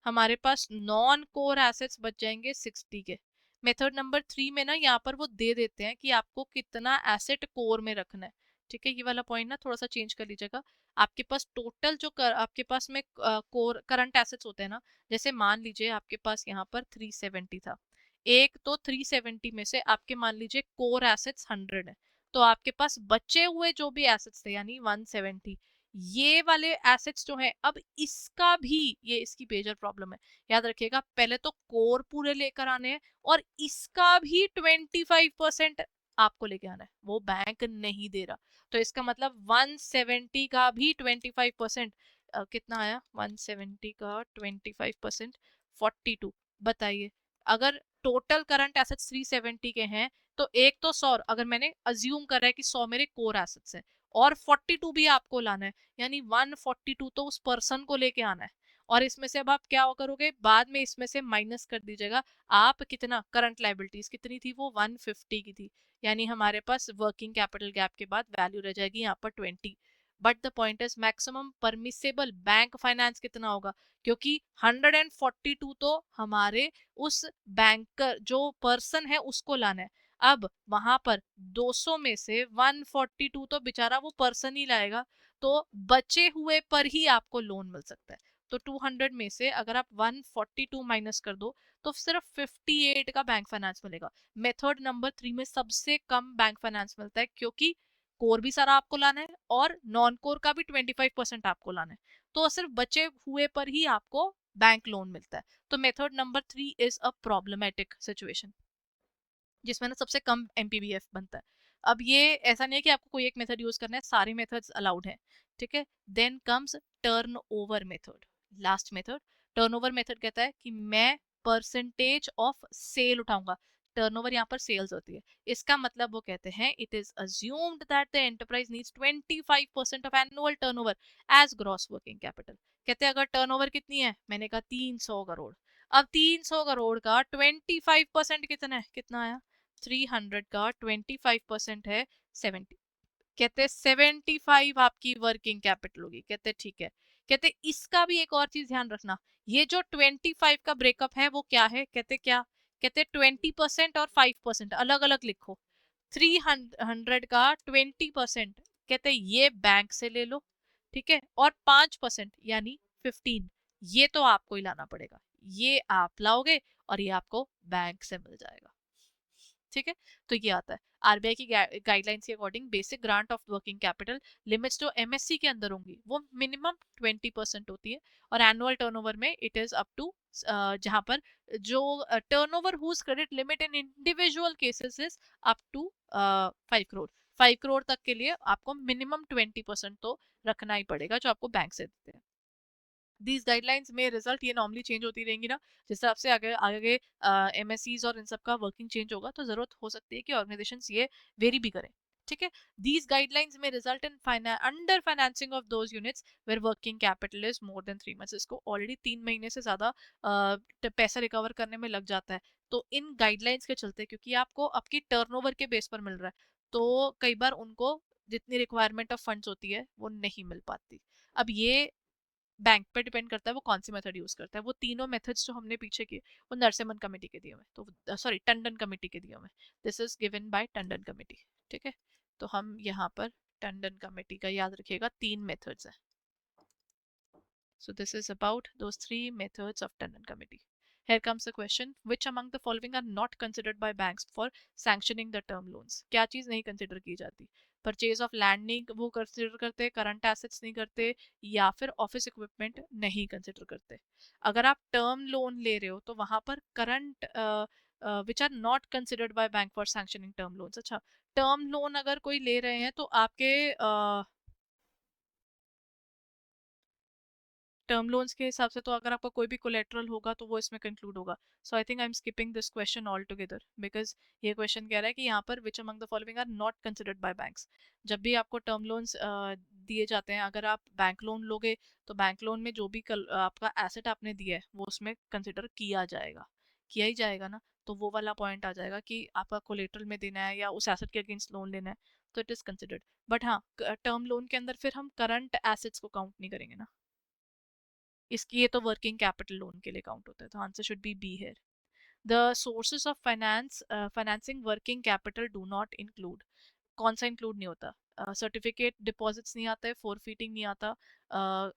हमारे पास नॉन कोर एसेट्स बच जाएंगे 60 के। मेथड नंबर 3 में ना यहाँ पर वो दे देते हैं कि आपको कितना एसेट कोर में रखना है। ठीक है, ये वाला पॉइंट ना थोड़ा सा चेंज कर लीजिएगा। आपके पास टोटल जो आपके पास में कोर करंट एसेट्स होते हैं ना, जैसे मान लीजिए आपके पास यहाँ पर 370 था, एक तो 370 में से आपके मान लीजिए कोर एसेट्स 100 है, तो आपके पास बचे हुए जो भी एसेट्स थे यानी 170, ये वाले एसेट्स जो है, अब इसका भी, ये इसकी मेजर प्रॉब्लम है, याद रखिएगा पहले तो कोर पूरे लेकर आने हैं, और इसका भी 25% आपको लेके आना है, वो बैंक नहीं दे रहा। तो इसका मतलब 170 का भी 25%, कितना आया 170 का 25%, 42। बताइए, अगर टोटल करंट एसेट्स 370 के हैं, तो एक तो 100, अगर मैंने अज्यूम करा है कि 100 मेरे कोर एसेट्स हैं, और 42 भी आपको लाना है, यानी 142 तो उस पर्सन को लेके आना है। और इसमें से अब आप क्या करोगे, बाद में इसमें से माइनस कर दीजिएगा। आप कितना करंट लाइबिलिटीज कितनी थी, वो 150 की थी, यानी हमारे पास वर्किंग कैपिटल गैप के बाद वैल्यू रह जाएगी यहाँ पर 20। But the point is maximum permissible bank finance कितना होगा, क्योंकि 142 तो हमारे उस बैंकर जो पर्सन है उसको लाना है। अब वहां पर 200 में से 142 तो बेचारा वो पर्सन ही लाएगा, तो बचे हुए पर ही आपको लोन मिल सकता है। तो 200 में से अगर आप 142 माइनस कर दो, तो सिर्फ 58 का बैंक फाइनेंस मिलेगा। मेथड नंबर 3 में सबसे कम बैंक फाइनेंस मिलता है, क्योंकि कोर भी सारा आपको लाना है और नॉन कोर का भी 25% आपको लाना है, तो सिर्फ बचे हुए पर ही आपको बैंक लोन मिलता है। तो method number 3 is a problematic situation, जिसमें ना सबसे कम एमपीबीएफ बनता है। अब ये ऐसा नहीं है कि आपको कोई एक मेथड यूज करना है, सारे मेथड्स अलाउड हैं। ठीक है, then comes turn over method, last method. Turn over method कहता है कि मैं परसेंटेज ऑफ सेल उठाऊंगा। टर्नओवर यहाँ पर सेल्स होती है, इसका मतलब वो कहते हैं it is assumed that the enterprise needs 25% of annual turnover as gross working capital. कहते हैं अगर टर्नओवर कितनी है, मैंने कहा 300 करोड़, अब 300 करोड़ का 25% कितना है, कितना आया 300 का 25% है 70। कहते 75 आपकी वर्किंग कैपिटल होगी। कहते ठीक है। कहते इसका भी एक और चीज ध्यान रखना, ये जो 25 का ब्रेकअप है वो क्या है, कहते क्या, कहते 20% और 5% अलग अलग लिखो। 300 का 20%, कहते ये बैंक से ले लो, ठीक है, और 5% यानी 15, ये तो आपको ही लाना पड़ेगा, ये आप लाओगे और ये आपको बैंक से मिल जाएगा। ठीक है, तो ये आता है आरबीआई की गाइडलाइंस के according basic grant of working capital limits जो एमएससी के अंदर होंगी वो मिनिमम 20% होती है, और एनुअल टर्नओवर में इट इज अप टू, जहां पर जो turnover whose credit limit in individual cases is up to 5 crore. 5 crore तक के लिए आपको मिनिमम 20% तो रखना ही पड़ेगा जो आपको बैंक से देते हैं। दीज गाइडलाइंस में रिजल्ट ये नॉर्मली चेंज होती रहेंगी ना, जिस हिसाब से आगे आगे एमएससीज और इन सब का वर्किंग चेंज होगा तो जरूरत हो सकती है कि ऑर्गेनाइजेशंस ये वेरी भी करें। ठीक है, दीज गाइडलाइंस में result in under financing of those units where working capital is more than 3 months. इसको ऑलरेडी 3 महीने से ज्यादा पैसा रिकवर करने में लग जाता है, तो इन गाइडलाइंस के चलते, क्योंकि आपको आपकी टर्नओवर के बेस पर मिल रहा है, तो कई बार उनको जितनी रिक्वायरमेंट ऑफ फंड्स होती है वो नहीं मिल पाती। अब ये बैंक पे डिपेंड करता है वो कौन सी मेथड यूज करता है। वो तीनों मेथड्स जो हमने पीछे किए वो नरसिम्हन कमेटी के दिए हुए, तो सॉरी टंडन कमेटी के दिए हुए, this is given by Tandon committee. ठीक है, तो हम यहाँ पर टंडन कमेटी का याद रखिएगा, 3 मेथड्स है। So this is about those 3 methods of Tandon Committee. Here comes the question: which among the following are not considered by banks for sanctioning the term loans? क्या चीज नहीं कंसिडर की जाती? परचेज ऑफ लैंड नहीं वो consider करते, current assets नहीं करते, या फिर ऑफिस इक्विपमेंट नहीं कंसिडर करते। अगर आप टर्म लोन ले रहे हो तो वहां पर current which are not considered by bank for sanctioning term loans. अच्छा, टर्म लोन अगर कोई ले रहे हैं तो आपके टर्म लोन्स के हिसाब से तो अगर आपका कोई भी कोलेट्रल होगा तो वो इसमें कंक्लूड होगा। So I think I am skipping this question altogether, because ये क्वेश्चन कह रहा है कि यहाँ पर which among the following are not considered by banks. जब भी आपको टर्म लोन्स दिए जाते हैं, अगर आप बैंक लोन लोगे तो बैंक लोन में जो भी आपका एसेट आपने दिया है वो उसमें कंसिडर किया जाएगा, किया ही जाएगा ना। तो वो वाला पॉइंट आ जाएगा कि आपका कोलेट्रल में देना है या उस एसेट के अगेंस्ट लोन लेना है, तो इट इज कंसिडर्ड। बट हाँ, टर्म लोन के अंदर फिर हम करंट एसेट्स को काउंट नहीं करेंगे ना, इसकी ये तो वर्किंग कैपिटल लोन के लिए काउंट होता है, तो answer should be here. The sources of finance financing working capital do not include, कौन सा इंक्लूड नहीं होता? सर्टिफिकेट डिपॉजिट्स नहीं आता है, फोरफीटिंग नहीं आता,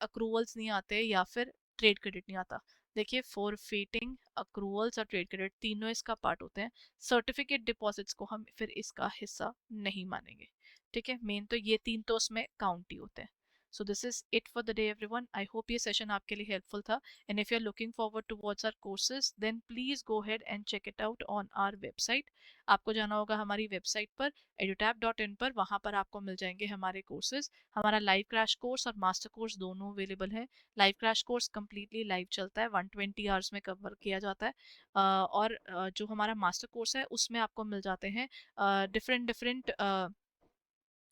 अक्रूवल्स नहीं आते, या फिर ट्रेड क्रेडिट नहीं आता। देखिए, फोरफीटिंग, अक्रूवल्स और ट्रेड क्रेडिट तीनों इसका पार्ट होते हैं। सर्टिफिकेट डिपॉजिट्स को हम फिर इसका हिस्सा नहीं मानेंगे। ठीक है, मेन तो ये तीन तो उसमें काउंट ही होते हैं। So this is it for the day everyone. I hope ये सेशन आपके लिए हेल्पफुल था, and if you are looking forward towards our courses then please go ahead and check it out on our website. आपको जाना होगा हमारी website पर edutap.in पर, वहाँ पर आपको मिल जाएंगे हमारे कोर्सेज। हमारा लाइव क्रैश कोर्स और मास्टर कोर्स दोनों अवेलेबल है। Live crash course completely live चलता है, 120 आवर्स में कवर किया जाता है, और जो हमारा मास्टर कोर्स है उसमें आपको मिल जाते हैं डिफरेंट डिफरेंट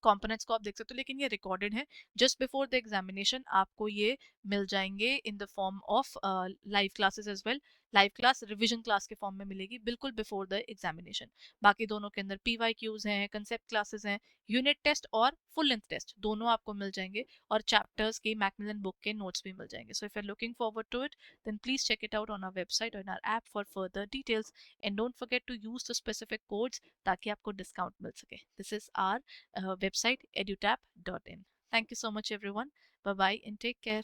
कंपोनेंट्स को आप देख सकते हो, लेकिन ये रिकॉर्डेड है। जस्ट बिफोर द एग्जामिनेशन आपको ये मिल जाएंगे in the form of live classes as well. Live class revision class के फॉर्म में मिलेगी बिल्कुल बिफोर द एग्जामिनेशन। बाकी दोनों के अंदर PYQs हैं, कंसेप्ट क्लासेस हैं, यूनिट टेस्ट और फुल लेंथ टेस्ट दोनों आपको मिल जाएंगे, और चैप्टर्स की मैकमिलन बुक के नोट्स भी मिल जाएंगे। So if you are looking forward to it then please check it out on our website और our app for further details, and don't forget to use the specific codes ताकि आपको discount मिल सके। This is our website edutap.in. Thank you so much everyone. Bye bye and take care.